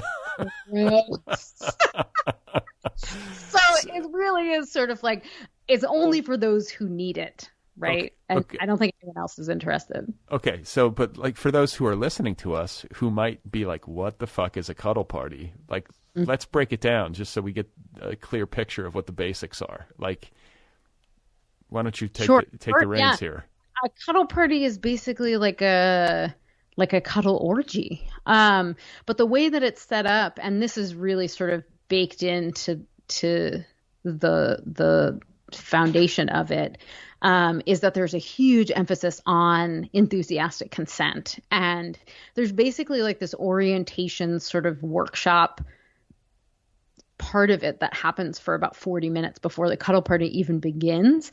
so it really is sort of like, it's only for those who need it, right? Okay. And I don't think anyone else is interested. Okay, so, but like for those who are listening to us who might be like, what the fuck is a cuddle party? Like, let's break it down just so we get a clear picture of what the basics are. Like, why don't you take the reins here? A cuddle party is basically like a cuddle orgy. But the way that it's set up, and this is really sort of baked into the foundation of it, is that there's a huge emphasis on enthusiastic consent. And there's basically like this orientation sort of workshop part of it that happens for about 40 minutes before the cuddle party even begins.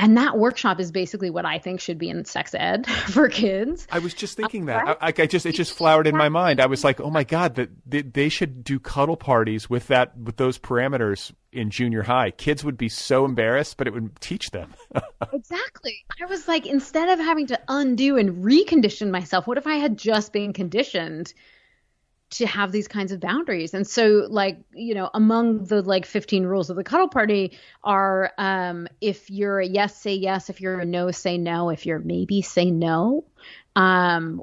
And that workshop is basically what I think should be in sex ed for kids. I was just thinking that. It just flowered in my mind. I was like, oh my God, that they should do cuddle parties with those parameters in junior high. Kids would be so embarrassed, but it would teach them. Exactly. I was like, instead of having to undo and recondition myself, what if I had just been conditioned to have these kinds of boundaries? And so among the 15 rules of the cuddle party are, if you're a yes, say yes. If you're a no, say no. If you're maybe, say no,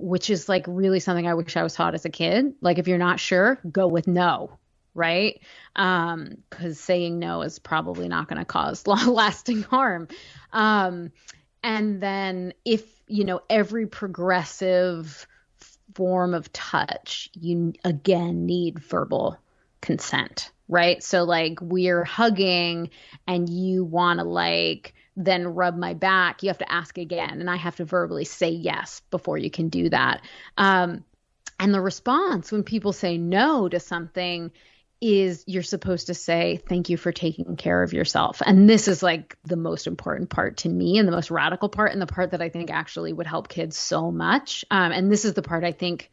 which is like really something I wish I was taught as a kid. Like, if you're not sure, go with no. Right. 'Cause saying no is probably not going to cause long lasting harm. And then if, every progressive form of touch, you again need verbal consent, right? So like, we're hugging and you want to then rub my back, you have to ask again, and I have to verbally say yes before you can do that. And the response when people say no to something is you're supposed to say, thank you for taking care of yourself. And this is like the most important part to me, and the most radical part, and the part that I think actually would help kids so much. And this is the part I think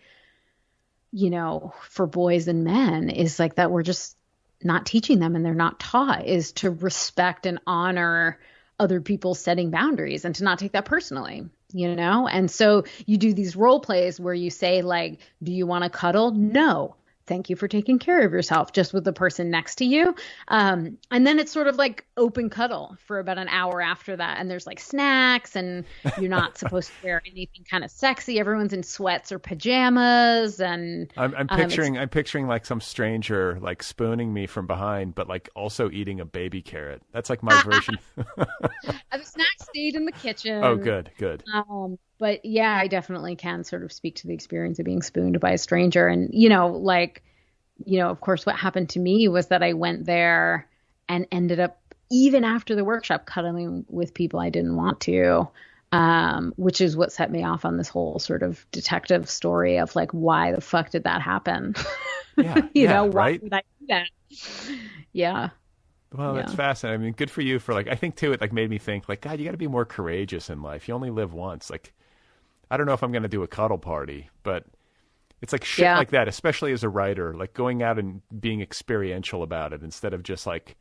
for boys and men is like that we're just not teaching them and they're not taught is to respect and honor other people setting boundaries and to not take that personally, And so you do these role plays where you say like, do you want to cuddle? No. Thank you for taking care of yourself, just with the person next to you. And then it's sort of like open cuddle for about an hour after that. And there's like snacks and you're not supposed to wear anything kind of sexy. Everyone's in sweats or pajamas. And I'm picturing like some stranger like spooning me from behind, but like also eating a baby carrot. That's like my version. The snacks stayed in the kitchen. Oh, good. But yeah, I definitely can sort of speak to the experience of being spooned by a stranger. And, of course, what happened to me was that I went there and ended up, even after the workshop, cuddling with people I didn't want to, which is what set me off on this whole sort of detective story of like, why the fuck did that happen? Yeah, why right? did I do that? Yeah. Well, that's fascinating. I mean, good for you for like, I think too, it like made me think like, God, you got to be more courageous in life. You only live once. Like, I don't know if I'm going to do a cuddle party, but it's like shit like that, especially as a writer, like going out and being experiential about it instead of just like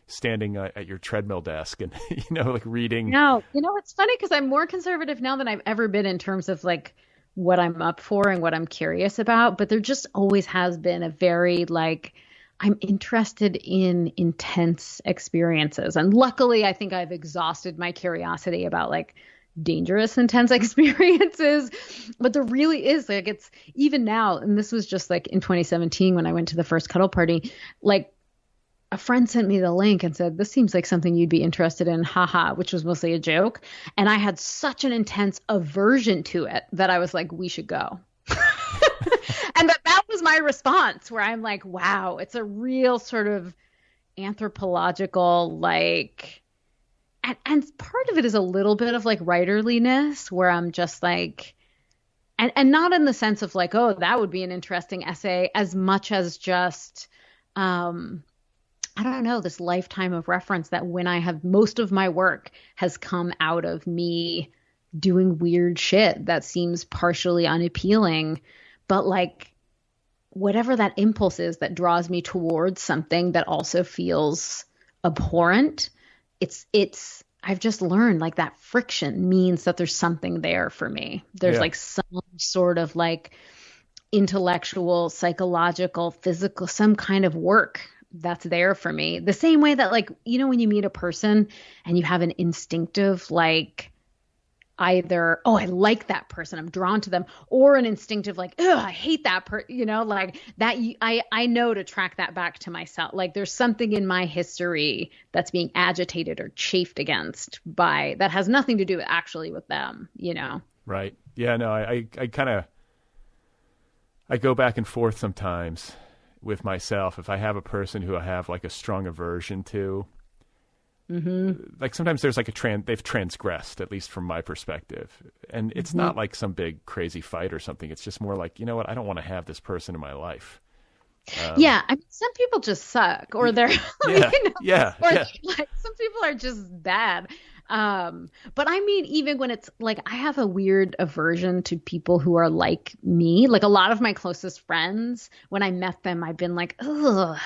standing at your treadmill desk and, like reading. No, it's funny because I'm more conservative now than I've ever been in terms of like what I'm up for and what I'm curious about. But there just always has been a very like, I'm interested in intense experiences. And luckily, I think I've exhausted my curiosity about like dangerous, intense experiences. But there really is like, it's even now, and this was just like in 2017 when I went to the first cuddle party, like a friend sent me the link and said, this seems like something you'd be interested in, haha, which was mostly a joke. And I had such an intense aversion to it that I was like, we should go. And that was my response where I'm like, wow, it's a real sort of anthropological, like, and part of it is a little bit of like writerliness where I'm just like, and not in the sense of like, oh, that would be an interesting essay as much as just, I don't know, this lifetime of reference that when I have most of my work has come out of me doing weird shit that seems partially unappealing, but like whatever that impulse is that draws me towards something that also feels abhorrent, I've just learned like that friction means that there's something there for me. There's like some sort of like intellectual, psychological, physical, some kind of work that's there for me. The same way that like, when you meet a person and you have an instinctive like either, oh, I like that person, I'm drawn to them, or an instinctive like, oh, I hate that person, like that. I know to track that back to myself. Like there's something in my history that's being agitated or chafed against by that has nothing to do actually with them, Right. Yeah, no, I kind of, I go back and forth sometimes with myself. If I have a person who I have like a strong aversion to, like sometimes there's like they've transgressed, at least from my perspective. And it's not like some big crazy fight or something. It's just more like, you know what? I don't want to have this person in my life. Yeah. I mean, some people just suck or they're, like some people are just bad. But I mean, even when it's like, I have a weird aversion to people who are like me. Like a lot of my closest friends, when I met them, I've been like, ugh.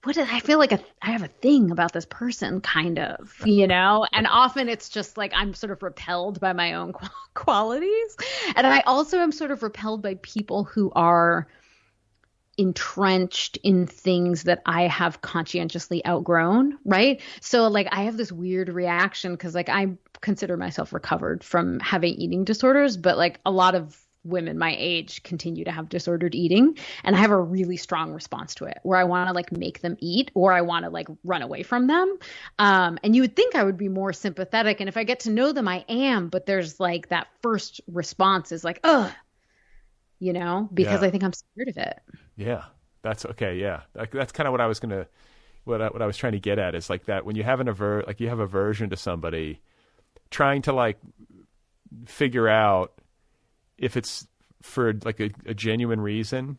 I feel like I have a thing about this person, kind of, and often it's just like I'm sort of repelled by my own qualities. And I also am sort of repelled by people who are entrenched in things that I have conscientiously outgrown. Right. So like I have this weird reaction because like I consider myself recovered from having eating disorders, but like a lot of women my age continue to have disordered eating. And I have a really strong response to it where I want to like make them eat or I want to like run away from them. And you would think I would be more sympathetic. And if I get to know them, I am. But there's like that first response is like, ugh, because I think I'm scared of it. Yeah, that's okay. Yeah. That's kind of what I was what I was trying to get at is like that when you have you have aversion to somebody, trying to like figure out if it's for like a genuine reason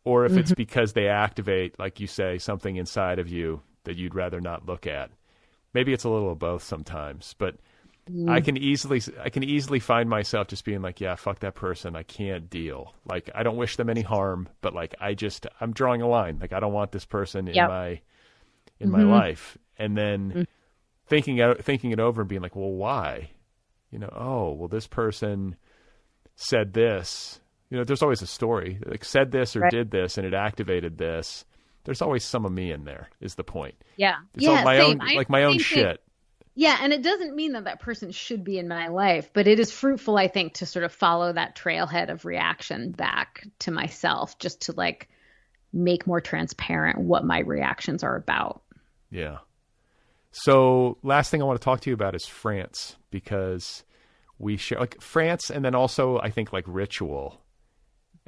or if it's because they activate, like you say, something inside of you that you'd rather not look at. Maybe it's a little of both sometimes, but I can easily find myself just being like, yeah, fuck that person. I can't deal. Like, I don't wish them any harm, but like, I'm drawing a line. Like, I don't want this person in my life. And then thinking it over and being like, well, why? This person said this. There's always a story. Like, said this or did this, and it activated this. There's always some of me in there. Is the point? Yeah, it's all my own shit. Yeah, and it doesn't mean that person should be in my life, but it is fruitful, I think, to sort of follow that trailhead of reaction back to myself, just to like make more transparent what my reactions are about. Yeah. So last thing I want to talk to you about is France, because we share like France, and then also I think like ritual,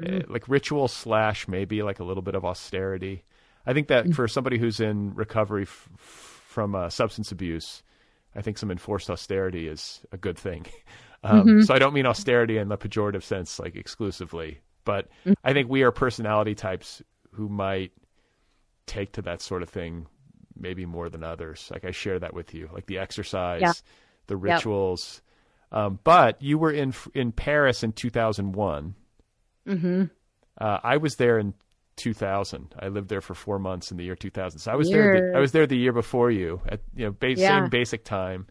like ritual / maybe like a little bit of austerity. I think that for somebody who's in recovery from substance abuse, I think some enforced austerity is a good thing. So I don't mean austerity in the pejorative sense, like exclusively, but I think we are personality types who might take to that sort of thing maybe more than others. Like I share that with you, like the exercise, the rituals. But you were in Paris in 2001. I was there in 2000. I lived there for 4 months in the year 2000. So I was there the year before you at same basic time.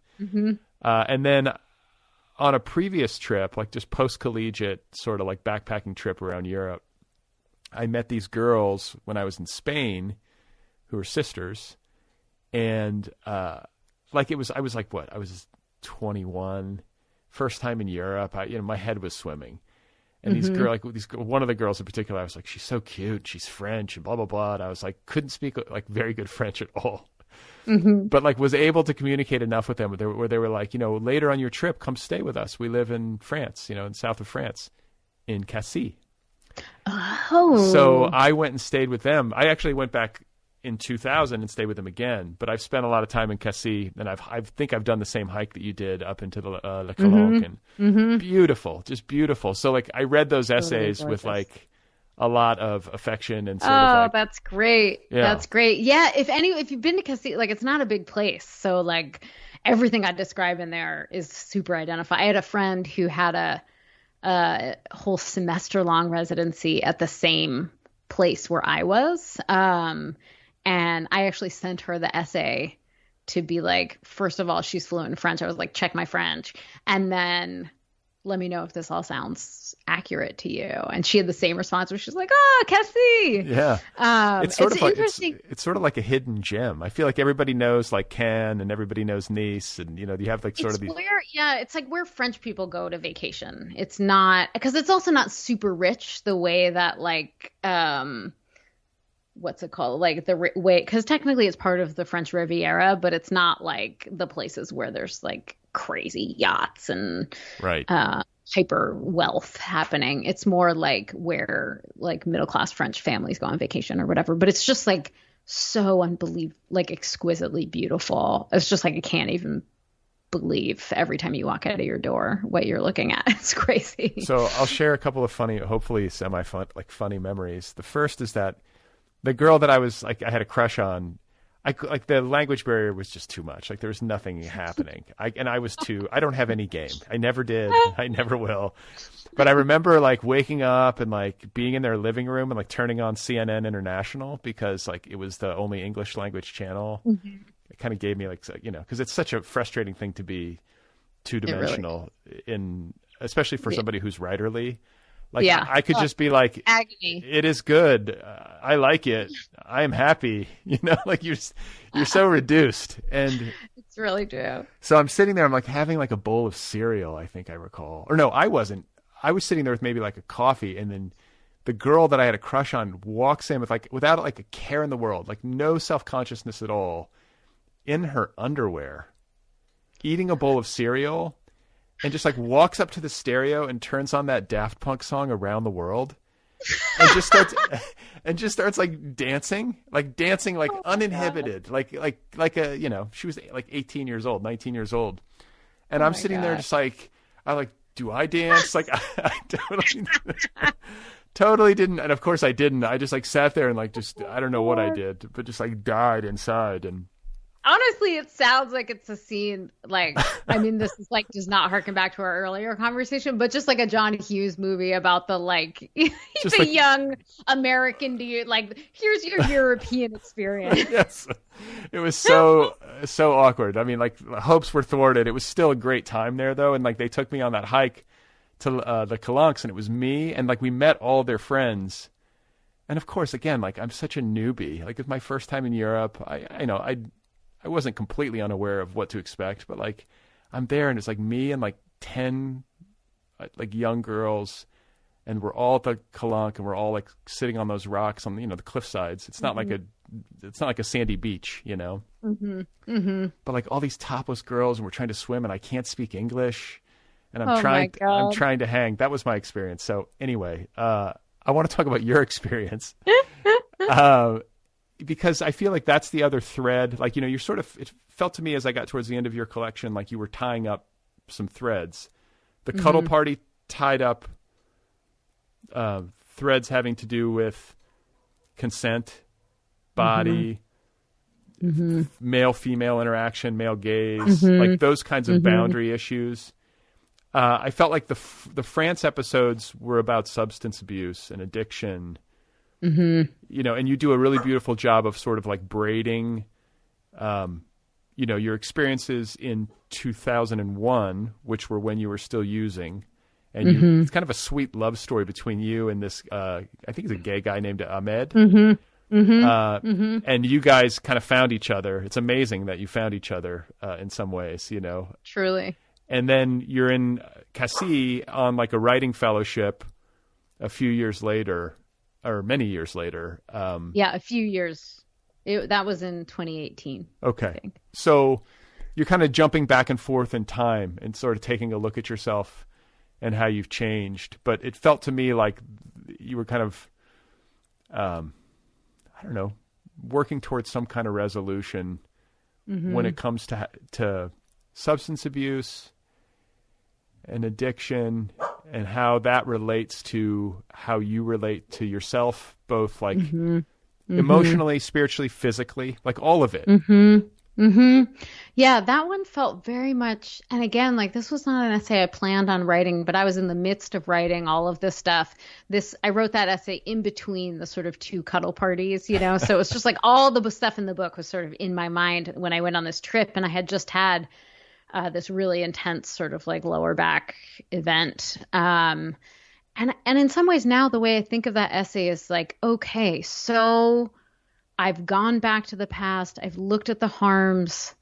And then on a previous trip, like just post-collegiate sort of like backpacking trip around Europe, I met these girls when I was in Spain who were sisters. And I was 21, first time in Europe. My head was swimming. And one of the girls in particular, I was like, she's so cute. She's French and blah, blah, blah. And I was like, couldn't speak like very good French at all. But like was able to communicate enough with them where they were like, later on your trip, come stay with us. We live in France, in south of France, in Cassis. Oh. So I went and stayed with them. I actually went back in 2000 and stayed with them again. But I've spent a lot of time in Cassis, and I think I've done the same hike that you did up into the La Calanque, and beautiful, just beautiful. So like I read those essays with like a lot of affection and sort of like, that's great. Yeah. That's great. Yeah. If you've been to Cassis, like it's not a big place. So like everything I describe in there is super identified. I had a friend who had a whole semester long residency at the same place where I was. And I actually sent her the essay to be like, first of all, she's fluent in French. I was like, check my French. And then let me know if this all sounds accurate to you. And she had the same response where she's like, Cassie. Yeah. It's sort of like, it's sort of like a hidden gem. I feel like everybody knows like Cannes and everybody knows Nice. And, you have like sort of these. It's like where French people go to vacation. It's not, because it's also not super rich the way that like, what's it called? Like the way, because technically it's part of the French Riviera, but it's not like the places where there's like crazy yachts and hyper wealth happening. It's more like where like middle class French families go on vacation or whatever. But it's just like so unbelievable, like exquisitely beautiful. It's just like I can't even believe every time you walk out of your door what you're looking at. It's crazy. So I'll share a couple of funny, hopefully semi-fun, like funny memories. The first is that the girl that I had a crush on, like the language barrier was just too much. Like there was nothing happening. I don't have any game. I never did. I never will. But I remember like waking up and like being in their living room and like turning on CNN International because like it was the only English language channel. It kind of gave me like, because it's such a frustrating thing to be two-dimensional especially for somebody who's writerly. Like I could just be like, agony. It is good. I like it. I am happy. Like you're so reduced. And it's really true. So I'm sitting there, I'm like having like a bowl of cereal, I think I recall. Or no, I wasn't. I was sitting there with maybe like a coffee, and then the girl that I had a crush on walks in with like, without like a care in the world, like no self-consciousness at all, in her underwear, eating a bowl of cereal. And just like walks up to the stereo and turns on that Daft Punk song "Around the World," and just starts like dancing like uninhibited, like a she was like 18 years old, 19 years old, and I'm sitting there just like do I dance? Like I totally didn't, and of course I didn't. I just like sat there and like just I don't know what I did, but just like died inside. And Honestly, it sounds like it's a scene like, I mean, this is like does not harken back to our earlier conversation, but just like a John Hughes movie about the like Just the like, young American dude. Like, here's your European experience. yes, it was so awkward. I mean, like hopes were thwarted. It was still a great time there though, and like they took me on that hike to the Calanques, and it was me, and like we met all their friends. And of course, again, like I'm such a newbie. Like it's my first time in Europe. I wasn't completely unaware of what to expect, but like I'm there and it's like me and like 10 like young girls, and we're all at the Calanque, and we're all like sitting on those rocks on the cliff sides. It's not like a sandy beach, But like all these topless girls, and we're trying to swim, and I can't speak English, and I'm trying to hang. That was my experience. So anyway, I want to talk about your experience. Because I feel like that's the other thread. Like, you're sort of, it felt to me as I got towards the end of your collection, like you were tying up some threads. The cuddle party tied up threads having to do with consent, body, male-female interaction, male gaze, like those kinds of boundary issues. I felt like the France episodes were about substance abuse and addiction. And you do a really beautiful job of sort of like braiding, your experiences in 2001, which were when you were still using, and it's kind of a sweet love story between you and this, I think he's a gay guy named Ahmed. And you guys kind of found each other. It's amazing that you found each other in some ways, Truly. And then you're in Cassis on like a writing fellowship a few years later. Or many years later. A few years. That was in 2018. Okay. So you're kind of jumping back and forth in time and sort of taking a look at yourself and how you've changed. But it felt to me like you were kind of, working towards some kind of resolution when it comes to substance abuse and addiction, and how that relates to how you relate to yourself, both like emotionally, spiritually, physically, like all of it. Yeah, that one felt very much, and again, like this was not an essay I planned on writing, but I was in the midst of writing all of this stuff. I wrote that essay in between the sort of two cuddle parties, so it was just like all the stuff in the book was sort of in my mind when I went on this trip, and I had just had this really intense sort of like lower back event. And in some ways now the way I think of that essay is like, okay, so I've gone back to the past. I've looked at the harms.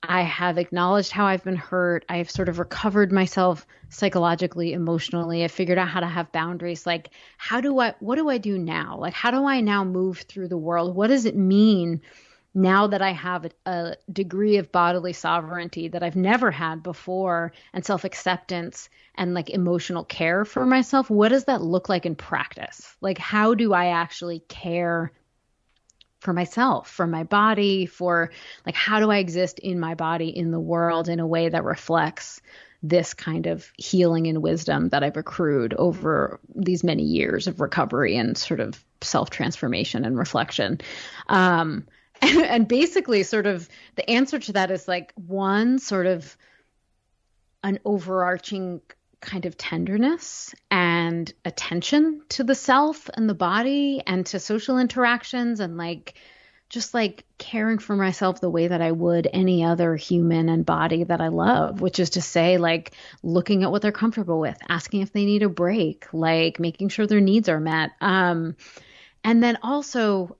I have acknowledged how I've been hurt. I've sort of recovered myself psychologically, emotionally. I figured out how to have boundaries. Like, what do I do now? Like, how do I now move through the world? What does it mean now that I have a degree of bodily sovereignty that I've never had before, and self-acceptance and like emotional care for myself? What does that look like in practice? Like, how do I actually care for myself, for my body, for like, how do I exist in my body, in the world, in a way that reflects this kind of healing and wisdom that I've accrued over these many years of recovery and sort of self-transformation and reflection. And basically sort of the answer to that is like one sort of an overarching kind of tenderness and attention to the self and the body and to social interactions, and like just like caring for myself the way that I would any other human and body that I love, which is to say like looking at what they're comfortable with, asking if they need a break, like making sure their needs are met. And then also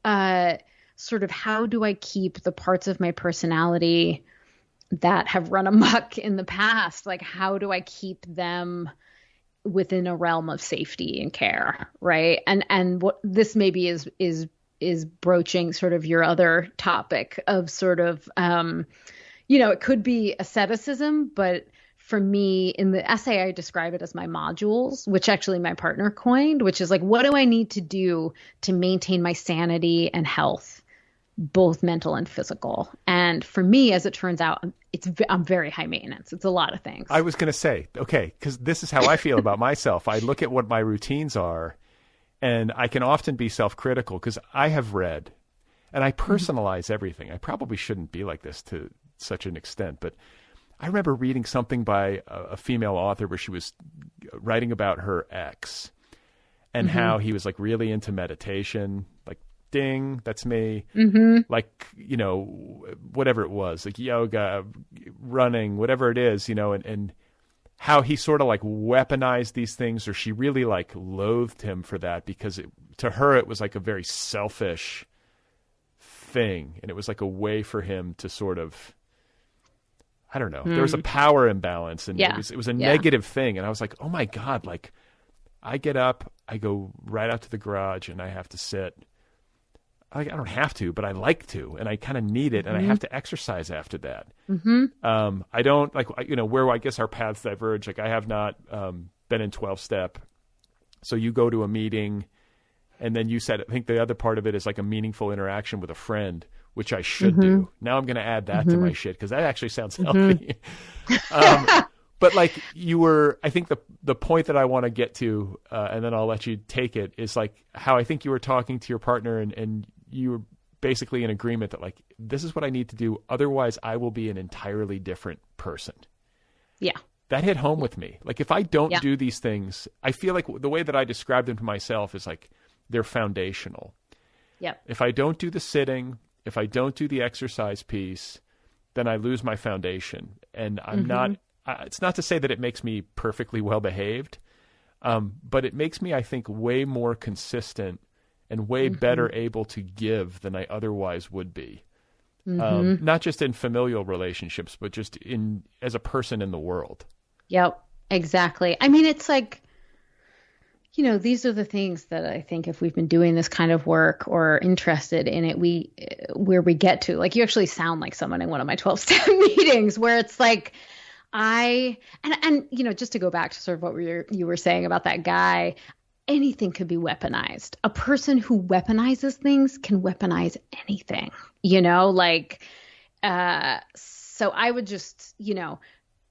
sort of how do I keep the parts of my personality that have run amok in the past? Like, how do I keep them within a realm of safety and care, right? And what this maybe is broaching sort of your other topic of sort of, it could be asceticism, but for me in the essay, I describe it as my modules, which actually my partner coined, which is like, what do I need to do to maintain my sanity and health, both mental and physical? And for me, as it turns out, I'm very high maintenance. It's a lot of things. I was going to say, okay, because this is how I feel about myself. I look at what my routines are, and I can often be self-critical because I have read, And I personalize everything. I probably shouldn't be like this to such an extent, but I remember reading something by a female author where she was writing about her ex and how he was like really into meditation, like, ding, that's me. Like, you know, whatever it was, like yoga, running, whatever it is, you know, and how he sort of like weaponized these things, or she really like loathed him for that because to her it was like a very selfish thing, and it was like a way for him to sort of, I don't know, there was a power imbalance, and it was a negative thing, and I was like, oh my God, like I get up, I go right out to the garage, and I have to sit. I don't have to, but I like to, and I kind of need it, and I have to exercise after that. I don't like, you know, where I guess our paths diverge. Like I have not been in 12-step. So you go to a meeting, and then you said, I think the other part of it is like a meaningful interaction with a friend, which I should do. Now I'm going to add that to my shit because that actually sounds healthy. But like I think the point that I want to get to, and then I'll let you take it, is like how I think you were talking to your partner and you were basically in agreement that like, this is what I need to do. Otherwise I will be an entirely different person. Yeah. That hit home with me. Like if I don't do these things, I feel like the way that I describe them to myself is like, they're foundational. Yeah. If I don't do the sitting, if I don't do the exercise piece, then I lose my foundation. And I'm not, it's not to say that it makes me perfectly well behaved, but it makes me, I think, way more consistent and way better able to give than I otherwise would be. Not just in familial relationships, but just as a person in the world. Yep, exactly. I mean, it's like, you know, these are the things that I think if we've been doing this kind of work or interested in it, where we get to, like, you actually sound like someone in one of my 12-step meetings where it's like, and you know, just to go back to sort of what you were saying about that guy, anything could be weaponized. A person who weaponizes things can weaponize anything, you know, like, so I would just, you know,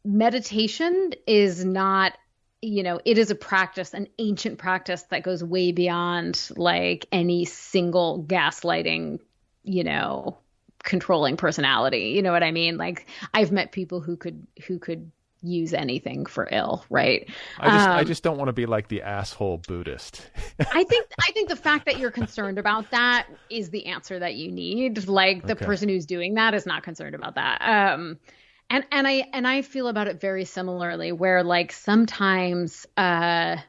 meditation is not, you know, it is a practice, an ancient practice that goes way beyond like any single gaslighting, you know, controlling personality. You know what I mean? Like I've met people who could use anything for ill, right? I just don't want to be like the asshole Buddhist. I think the fact that you're concerned about that is the answer that you need. Like the person who's doing that is not concerned about that. And I feel about it very similarly, where like sometimes, I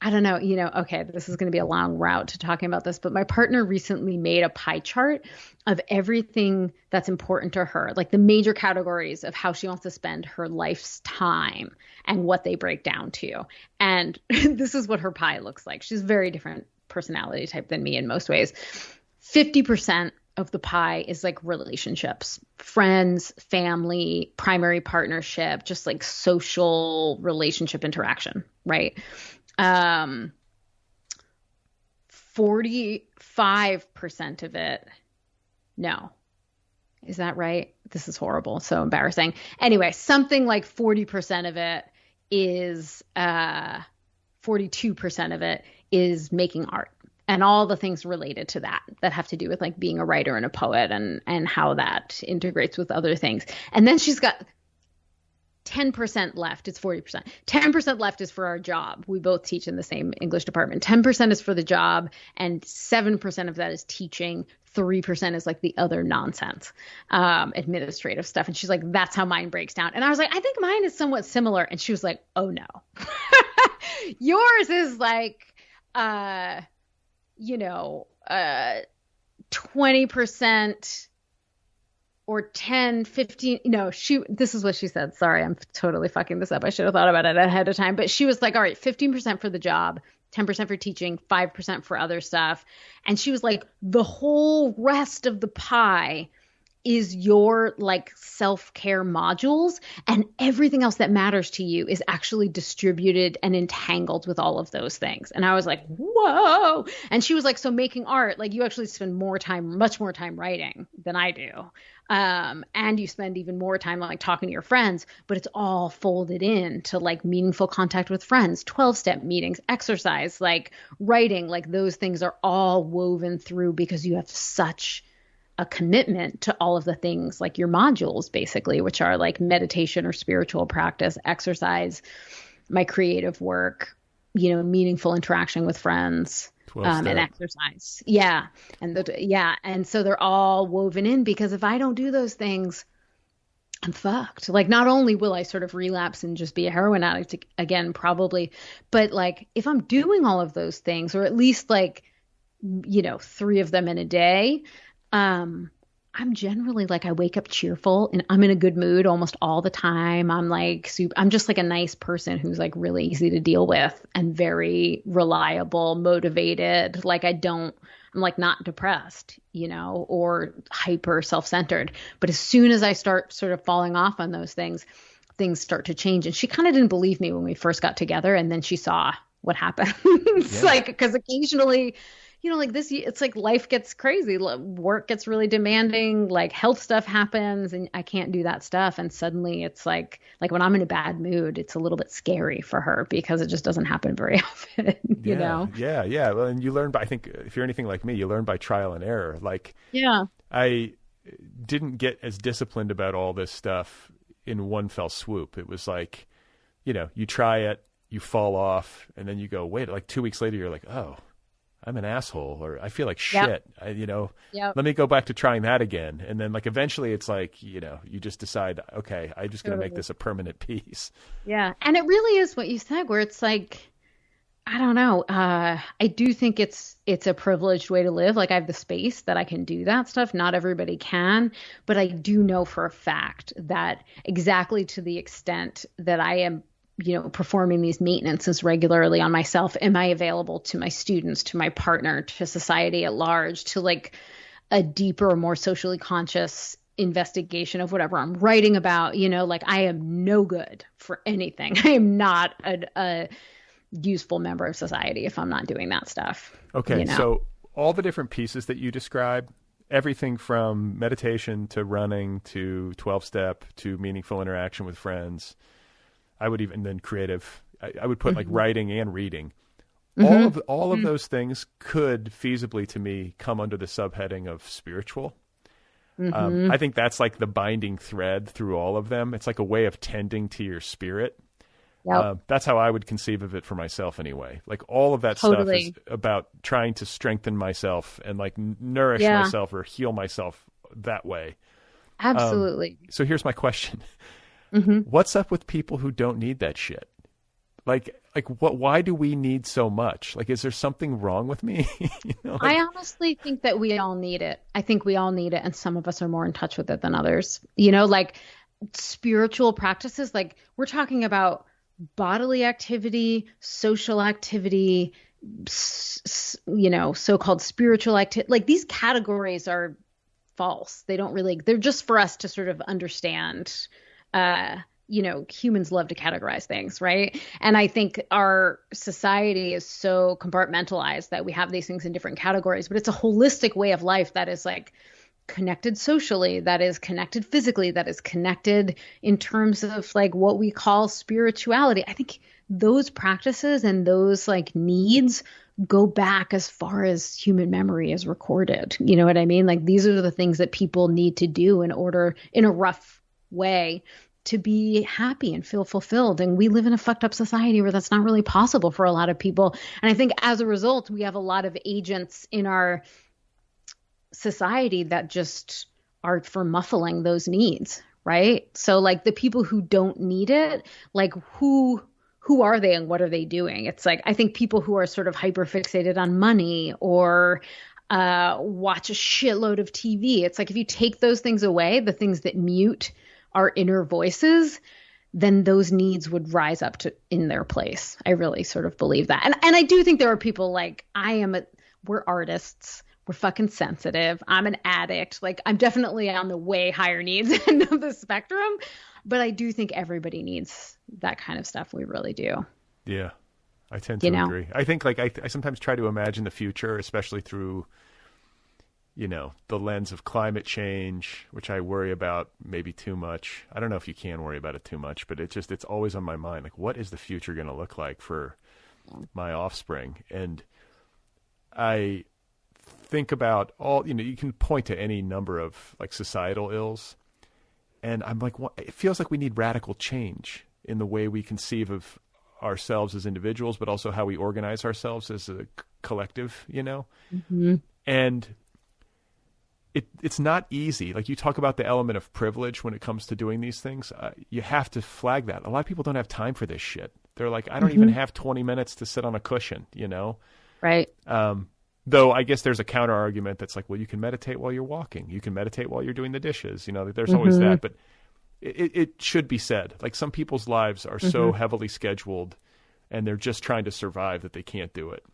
don't know, you know, okay, this is going to be a long route to talking about this, but my partner recently made a pie chart of everything that's important to her, like the major categories of how she wants to spend her life's time and what they break down to. And this is what her pie looks like. She's a very different personality type than me in most ways. 50% of the pie is like relationships, friends, family, primary partnership, just like social relationship interaction, right? 45% of it, no. Is that right? This is horrible. So embarrassing. Anyway, something like 40% of it is, 42% of it is making art. And all the things related to that have to do with like being a writer and a poet and how that integrates with other things. And then she's got 10% left. It's 40%. 10% left is for our job. We both teach in the same English department. 10% is for the job, and 7% of that is teaching. 3% is like the other nonsense, administrative stuff. And she's like, that's how mine breaks down. And I was like, I think mine is somewhat similar. And she was like, oh no, yours is like, 20% or 10, 15. No, this is what she said. Sorry, I'm totally fucking this up. I should have thought about it ahead of time. But she was like, all right, 15% for the job, 10% for teaching, 5% for other stuff. And she was like, the whole rest of the pie is your like self-care modules, and everything else that matters to you is actually distributed and entangled with all of those things. And I was like, whoa. And she was like, so making art, like you actually spend much more time writing than I do. And you spend even more time like talking to your friends, but it's all folded in to like meaningful contact with friends, 12-step meetings, exercise, like writing, like those things are all woven through because you have such a commitment to all of the things like your modules basically, which are like meditation or spiritual practice, exercise, my creative work, meaningful interaction with friends, and exercise. Yeah. And so they're all woven in because if I don't do those things, I'm fucked. Like not only will I sort of relapse and just be a heroin addict again, probably, but like if I'm doing all of those things, or at least like, 3 of them in a day, I'm generally like, I wake up cheerful and I'm in a good mood almost all the time. I'm just like a nice person who's like really easy to deal with and very reliable, motivated. Like I'm like not depressed, or hyper self-centered. But as soon as I start sort of falling off on those things start to change. And she kind of didn't believe me when we first got together. And then she saw what happened. It's like, because occasionally, like this, it's like life gets crazy. Work gets really demanding, like health stuff happens and I can't do that stuff. And suddenly it's like when I'm in a bad mood, it's a little bit scary for her because it just doesn't happen very often, you know? Yeah. Yeah. Well, and you learn by, I think if you're anything like me, you learn by trial and error. Like, yeah, I didn't get as disciplined about all this stuff in one fell swoop. It was like, you try it, you fall off, and then you go, wait, like 2 weeks later, you're like, oh, I'm an asshole, or I feel like shit. Yep. Let me go back to trying that again. And then like eventually it's like, you just decide, okay, I'm just going to make this a permanent piece. Yeah. And it really is what you said, where it's like, I don't know. I do think it's a privileged way to live. Like I have the space that I can do that stuff. Not everybody can, but I do know for a fact that exactly to the extent that I am performing these maintenances regularly on myself, am I available to my students, to my partner, to society at large, to like a deeper, more socially conscious investigation of whatever I'm writing about, like I am no good for anything. I am not a useful member of society if I'm not doing that stuff. Okay. So all the different pieces that you describe, everything from meditation to running to 12-step to meaningful interaction with friends, I would even then creative. I would put like writing and reading. All of those things could feasibly to me come under the subheading of spiritual. I think that's like the binding thread through all of them. It's like a way of tending to your spirit. Yep. That's how I would conceive of it for myself anyway. Like all of that stuff is about trying to strengthen myself and like nourish myself or heal myself that way. Absolutely. So here's my question. What's up with people who don't need that shit? Like what? Why do we need so much? Like, is there something wrong with me? I honestly think that we all need it. I think we all need it, and some of us are more in touch with it than others. Like spiritual practices. Like we're talking about bodily activity, social activity, so-called spiritual activity. Like these categories are false. They're just for us to sort of understand. Humans love to categorize things, right? And I think our society is so compartmentalized that we have these things in different categories, but it's a holistic way of life that is like connected socially, that is connected physically, that is connected in terms of like what we call spirituality. I think those practices and those like needs go back as far as human memory is recorded. You know what I mean? Like these are the things that people need to do in a rough way to be happy and feel fulfilled. And we live in a fucked up society where that's not really possible for a lot of people. And I think as a result, we have a lot of agents in our society that just are for muffling those needs, right? So like the people who don't need it, like who are they and what are they doing? It's like, I think people who are sort of hyper fixated on money or watch a shitload of TV. It's like if you take those things away, the things that mute our inner voices, then those needs would rise up in their place. I really sort of believe that. And I do think there are people like we're artists. We're fucking sensitive. I'm an addict. Like, I'm definitely on the way higher needs end of the spectrum, but I do think everybody needs that kind of stuff. We really do. Yeah, I tend to agree. I think like I sometimes try to imagine the future, especially through, the lens of climate change, which I worry about maybe too much. I don't know if you can worry about it too much, but it's always on my mind. Like, what is the future going to look like for my offspring? And I think about all, you can point to any number of like societal ills. And I'm like, it feels like we need radical change in the way we conceive of ourselves as individuals, but also how we organize ourselves as a collective, Mm-hmm. And it's not easy. Like, you talk about the element of privilege when it comes to doing these things. You have to flag that. A lot of people don't have time for this shit. They're like, I don't even have 20 minutes to sit on a cushion, Right. Though I guess there's a counter argument that's like, well, you can meditate while you're walking. You can meditate while you're doing the dishes. There's always that. But it should be said, like, some people's lives are so heavily scheduled and they're just trying to survive that they can't do it.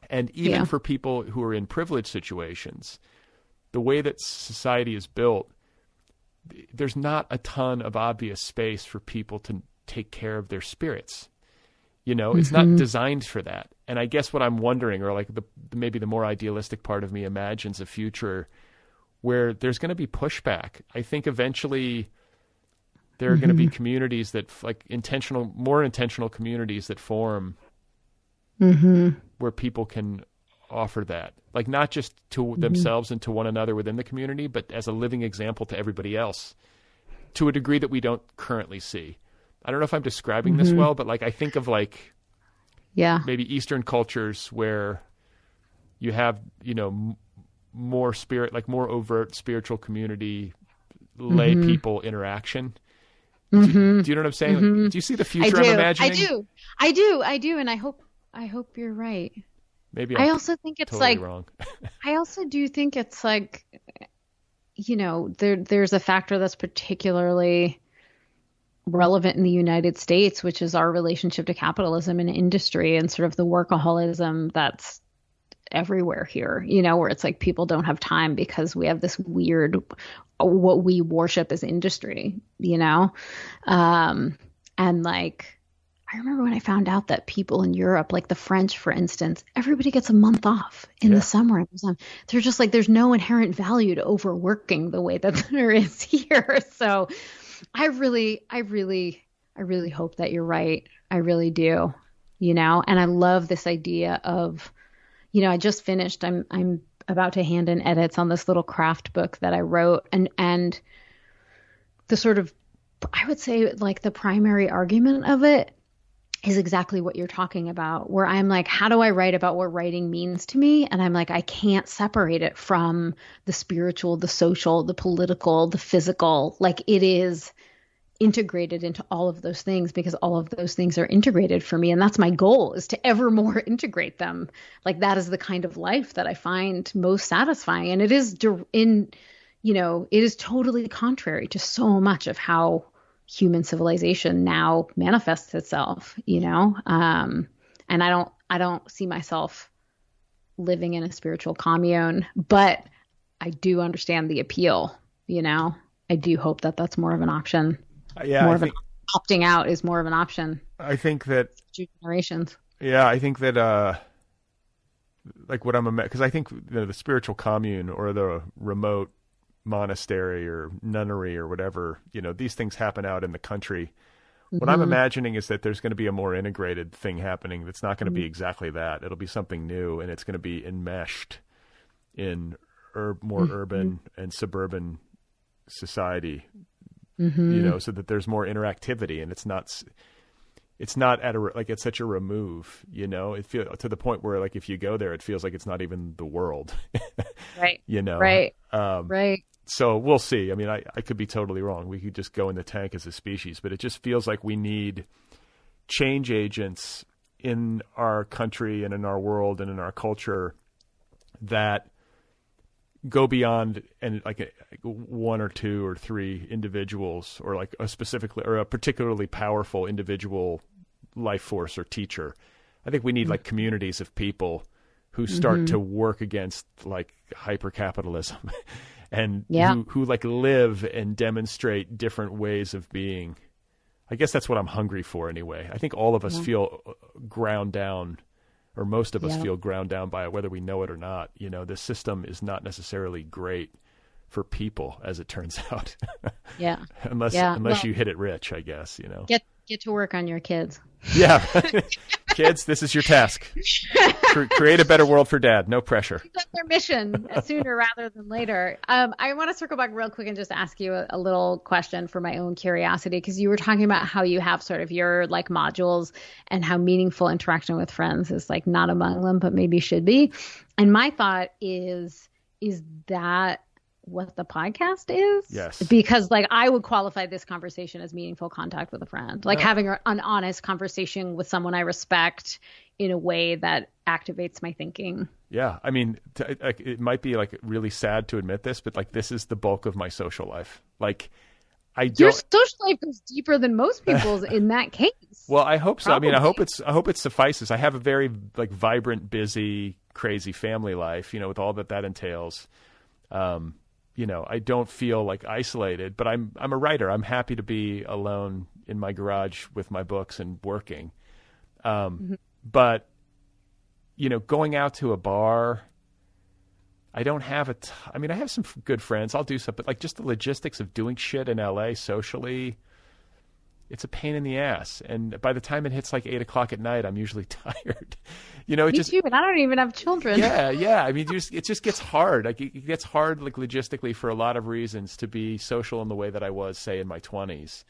And even for people who are in privileged situations, the way that society is built, there's not a ton of obvious space for people to take care of their spirits. It's not designed for that. And I guess what I'm wondering, or like maybe the more idealistic part of me imagines a future where there's going to be pushback. I think eventually there are going to be communities that like more intentional communities that form where people can offer that, like not just to themselves and to one another within the community, but as a living example to everybody else to a degree that we don't currently see. I don't know if I'm describing this well, but like I think of like maybe Eastern cultures where you have, more spirit, like more overt spiritual community, lay people interaction. Do you know what I'm saying? Like, do you see the future I'm imagining? I do. And I hope you're right. Maybe I also think it's totally like, wrong. I also do think it's like, there's a factor that's particularly relevant in the United States, which is our relationship to capitalism and industry and sort of the workaholism that's everywhere here, where it's like people don't have time because we have this weird, what we worship as industry, and like, I remember when I found out that people in Europe, like the French, for instance, everybody gets a month off in the summer. They're just like, there's no inherent value to overworking the way that there is here. So I really hope that you're right. I really do, and I love this idea of, I just finished, I'm about to hand in edits on this little craft book that I wrote, and the sort of, I would say like the primary argument of it is exactly what you're talking about, where I'm like, how do I write about what writing means to me? And I'm like, I can't separate it from the spiritual, the social, the political, the physical. Like, it is integrated into all of those things because all of those things are integrated for me. And that's my goal, is to ever more integrate them. Like, that is the kind of life that I find most satisfying. And it is it is totally contrary to so much of how human civilization now manifests itself, and I don't see myself living in a spiritual commune, but I do understand the appeal, I do hope that that's more of an option. Opting out is more of an option. I think that generations. Yeah. I think that, like what because I think the spiritual commune or the remote monastery or nunnery or whatever, these things happen out in the country. What I'm imagining is that there's going to be a more integrated thing happening that's not going to be exactly that. It'll be something new, and it's going to be enmeshed in more urban and suburban society, so that there's more interactivity, and it's not at such a remove, it feels to the point where like if you go there, it feels like it's not even the world, right? Right. So we'll see. I mean, I could be totally wrong. We could just go in the tank as a species, but it just feels like we need change agents in our country and in our world and in our culture that go beyond and like one or two or three individuals or like a particularly powerful individual life force or teacher. I think we need like communities of people who start to work against like hyper-capitalism and who like live and demonstrate different ways of being. I guess that's what I'm hungry for anyway. I think all of us feel ground down, or most of us feel ground down by it, whether we know it or not. You know, this system is not necessarily great for people, as it turns out. Unless you hit it rich, I guess, you know. Get to work on your kids. Yeah. Kids, this is your task. Create a better world for Dad. No pressure. That's their mission, sooner rather than later. I want to circle back real quick and just ask you a little question for my own curiosity, because you were talking about how you have sort of your like modules and how meaningful interaction with friends is like not among them, but maybe should be. And my thought is that what the podcast is? Yes. Because like I would qualify this conversation as meaningful contact with a friend, like having an honest conversation with someone I respect in a way that activates my thinking. Yeah. I mean, it might be like really sad to admit this, but like this is the bulk of my social life. Like your social life goes deeper than most people's in that case. Well, I hope so. Probably. I mean, I hope it suffices. I have a very like vibrant, busy, crazy family life, you know, with all that entails. You know, I don't feel like isolated, but I'm a writer. I'm happy to be alone in my garage with my books and working. But, you know, going out to a bar, I don't have I mean, I have some good friends. I'll do stuff, but like just the logistics of doing shit in LA socially, it's a pain in the ass. And by the time it hits like 8:00 at night, I'm usually tired. You know, Me too, but I don't even have children. Yeah. I mean, it just gets hard. Like it gets hard, like logistically, for a lot of reasons, to be social in the way that I was, say, in my 20s,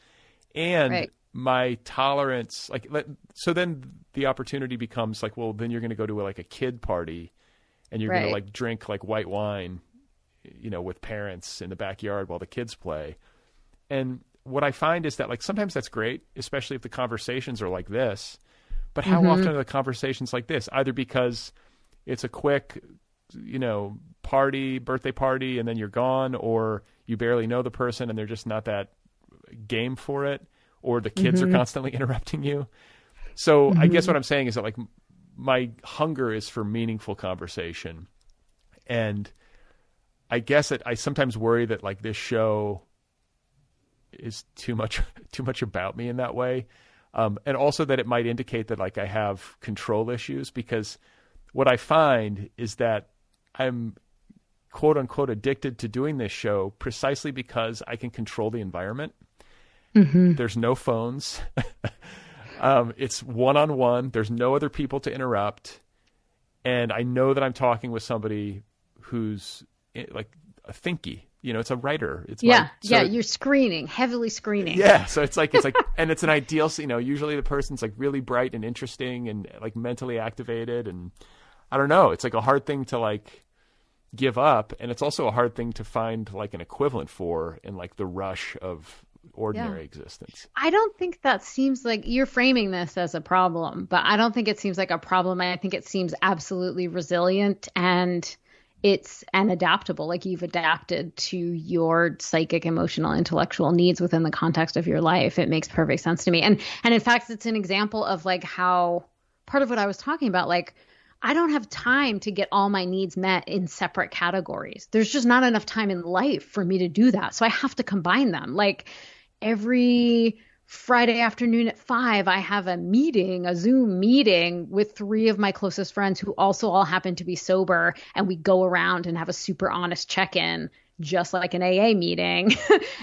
and my tolerance. Like, so then the opportunity becomes like, well, then you're going to go to like a kid party, and you're going to like drink like white wine, you know, with parents in the backyard while the kids play. And what I find is that like sometimes that's great, especially if the conversations are like this. But how often are the conversations like this? Either because it's a quick, you know, birthday party, and then you're gone, or you barely know the person and they're just not that game for it, or the kids are constantly interrupting you. So I guess what I'm saying is that like my hunger is for meaningful conversation. And I guess I sometimes worry that like this show is too much about me in that way. And also that it might indicate that like I have control issues, because what I find is that I'm quote unquote addicted to doing this show precisely because I can control the environment. There's no phones. It's one-on-one. There's no other people to interrupt. And I know that I'm talking with somebody who's like a thinky. You know, it's a writer. It's you're heavily screening. Yeah, so it's like, and it's an ideal. You know, usually the person's like really bright and interesting and like mentally activated, and I don't know. It's like a hard thing to like give up, and it's also a hard thing to find like an equivalent for in like the rush of ordinary existence. I don't think that seems like you're framing this as a problem, but I don't think it seems like a problem. I think it seems absolutely resilient and adaptable. Like you've adapted to your psychic, emotional, intellectual needs within the context of your life. It makes perfect sense to me. And in fact, it's an example of like how part of what I was talking about, like I don't have time to get all my needs met in separate categories. There's just not enough time in life for me to do that. So I have to combine them. Like every Friday afternoon at 5, I have a Zoom meeting with 3 of my closest friends who also all happen to be sober. And we go around and have a super honest check-in, just like an AA meeting.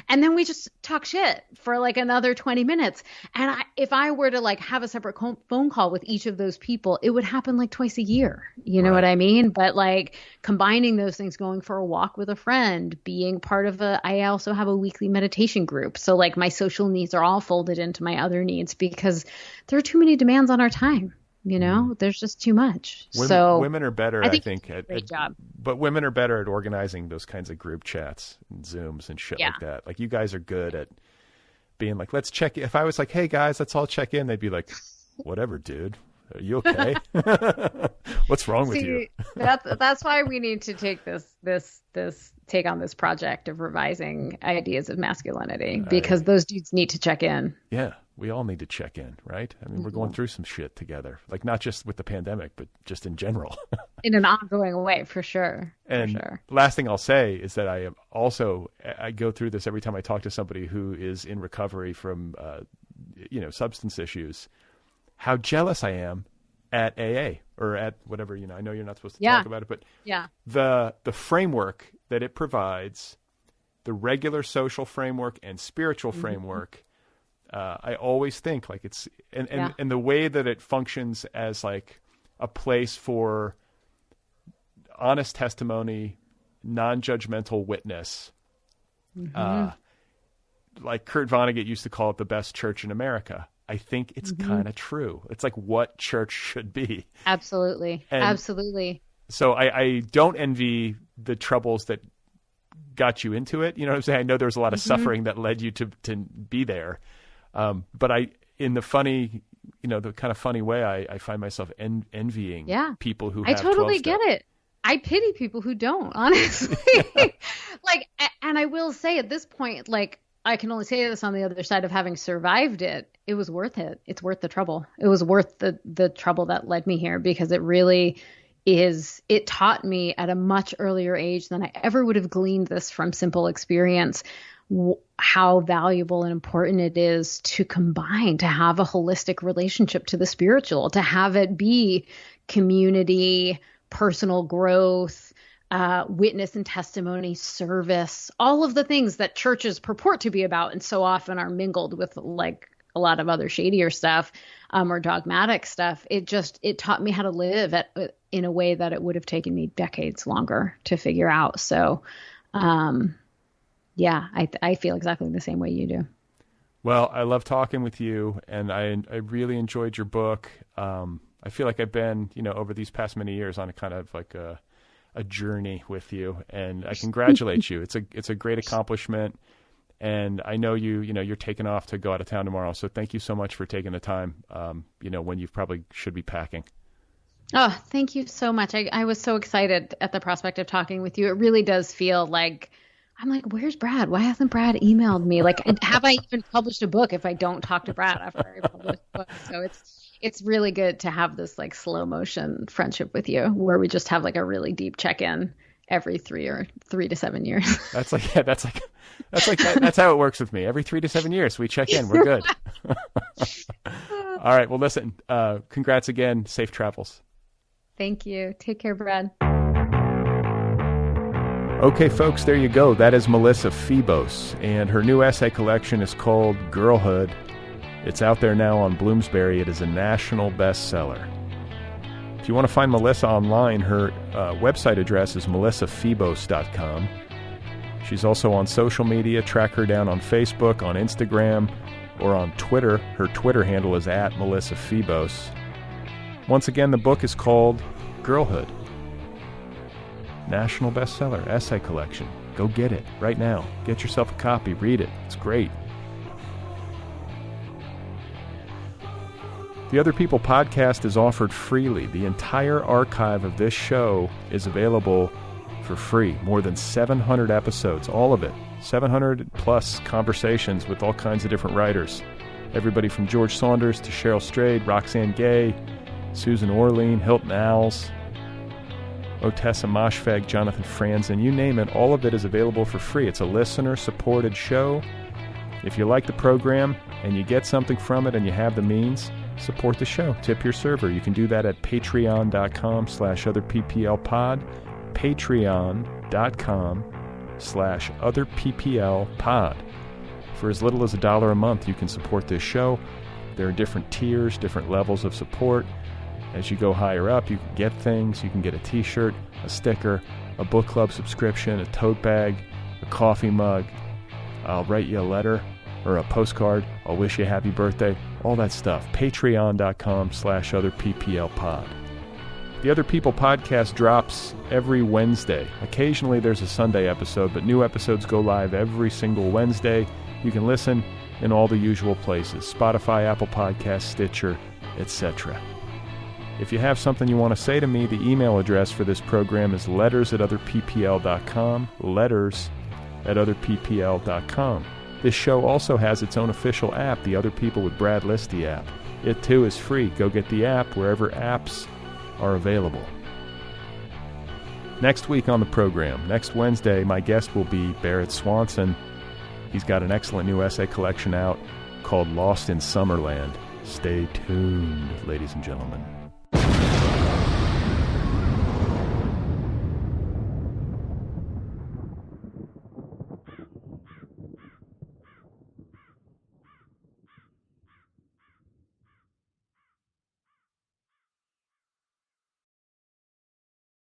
And then we just talk shit for like another 20 minutes. And if I were to like have a separate phone call with each of those people, it would happen like twice a year. You know what I mean? But like combining those things, going for a walk with a friend, being part of I also have a weekly meditation group. So like my social needs are all folded into my other needs because there are too many demands on our time. You know, there's just too much. Women are better, I think great job. But women are better at organizing those kinds of group chats and Zooms and shit like that. Like you guys are good at being like, let's check. If I was like, hey guys, let's all check in, they'd be like, whatever, dude. Are you okay? What's wrong with you? That's why we need to take take on this project of revising ideas of masculinity, because those dudes need to check in. Yeah. We all need to check in, right? I mean, we're going through some shit together, like not just with the pandemic, but just in general. In an ongoing way, for sure. And last thing I'll say is that I go through this every time I talk to somebody who is in recovery from, substance issues, how jealous I am at AA or at whatever, I know you're not supposed to talk about it, but the framework that it provides, the regular social framework and spiritual framework, I always think like it's, and the way that it functions as like a place for honest testimony, non-judgmental witness, like Kurt Vonnegut used to call it the best church in America. I think it's kind of true. It's like what church should be. Absolutely. Absolutely. So I don't envy the troubles that got you into it. You know what I'm saying? I know there was a lot of suffering that led you to be there. But in the funny, the kind of funny way, I find myself envying people who have 12-step. I totally get it. I pity people who don't, honestly. And I will say at this point, like, I can only say this on the other side of having survived it. It was worth it. It's worth the trouble. It was worth the trouble that led me here, because it really is. It taught me at a much earlier age than I ever would have gleaned this from simple experience, how valuable and important it is to combine, to have a holistic relationship to the spiritual, to have it be community, personal growth, witness and testimony, service, all of the things that churches purport to be about and so often are mingled with like a lot of other shadier stuff or dogmatic stuff. It taught me how to live in a way that it would have taken me decades longer to figure out. So, I feel exactly the same way you do. Well, I love talking with you, and I really enjoyed your book. I feel like I've been, over these past many years on a kind of like a journey with you, and I congratulate you. It's a great accomplishment, and I know you're taking off to go out of town tomorrow. So thank you so much for taking the time. When you probably should be packing. Oh, thank you so much. I was so excited at the prospect of talking with you. It really does feel like I'm like, where's Brad? Why hasn't Brad emailed me? Like, have I even published a book if I don't talk to Brad after I publish a book? So it's really good to have this like slow motion friendship with you, where we just have like a really deep check-in every 3 to 7 years. That's how it works with me. Every 3 to 7 years we check in. We're good. All right. Well, listen, congrats again. Safe travels. Thank you. Take care, Brad. Okay, folks, there you go. That is Melissa Febos, and her new essay collection is called Girlhood. It's out there now on Bloomsbury. It is a national bestseller. If you want to find Melissa online, her website address is melissafebos.com. She's also on social media. Track her down on Facebook, on Instagram, or on Twitter. Her Twitter handle is @melissafebos. Once again, the book is called Girlhood. National bestseller, essay collection. Go get it right now. Get yourself a copy. Read it. It's great. The Other People podcast is offered freely. The entire archive of this show is available for free. More than 700 episodes, all of it. 700 plus conversations with all kinds of different writers. Everybody from George Saunders to Cheryl Strayed, Roxane Gay, Susan Orlean, Hilton Als, Otessa Moshfegh, Jonathan Franzen, you name it, all of it is available for free. It's a listener-supported show. If you like the program and you get something from it and you have the means, support the show. Tip your server. You can do that at patreon.com/otherpplpod, patreon.com/otherpplpod. For as little as $1 a month, you can support this show. There are different tiers, different levels of support. As you go higher up, you can get things. You can get a t-shirt, a sticker, a book club subscription, a tote bag, a coffee mug. I'll write you a letter or a postcard. I'll wish you a happy birthday. All that stuff. Patreon.com/otherpplpod. The Other People podcast drops every Wednesday. Occasionally there's a Sunday episode, but new episodes go live every single Wednesday. You can listen in all the usual places: Spotify, Apple Podcasts, Stitcher, etc. If you have something you want to say to me, the email address for this program is letters@otherppl.com, letters@otherppl.com. This show also has its own official app, the Other People with Brad Listi app. It too is free. Go get the app wherever apps are available. Next week on the program, next Wednesday, my guest will be Barrett Swanson. He's got an excellent new essay collection out called Lost in Summerland. Stay tuned, ladies and gentlemen.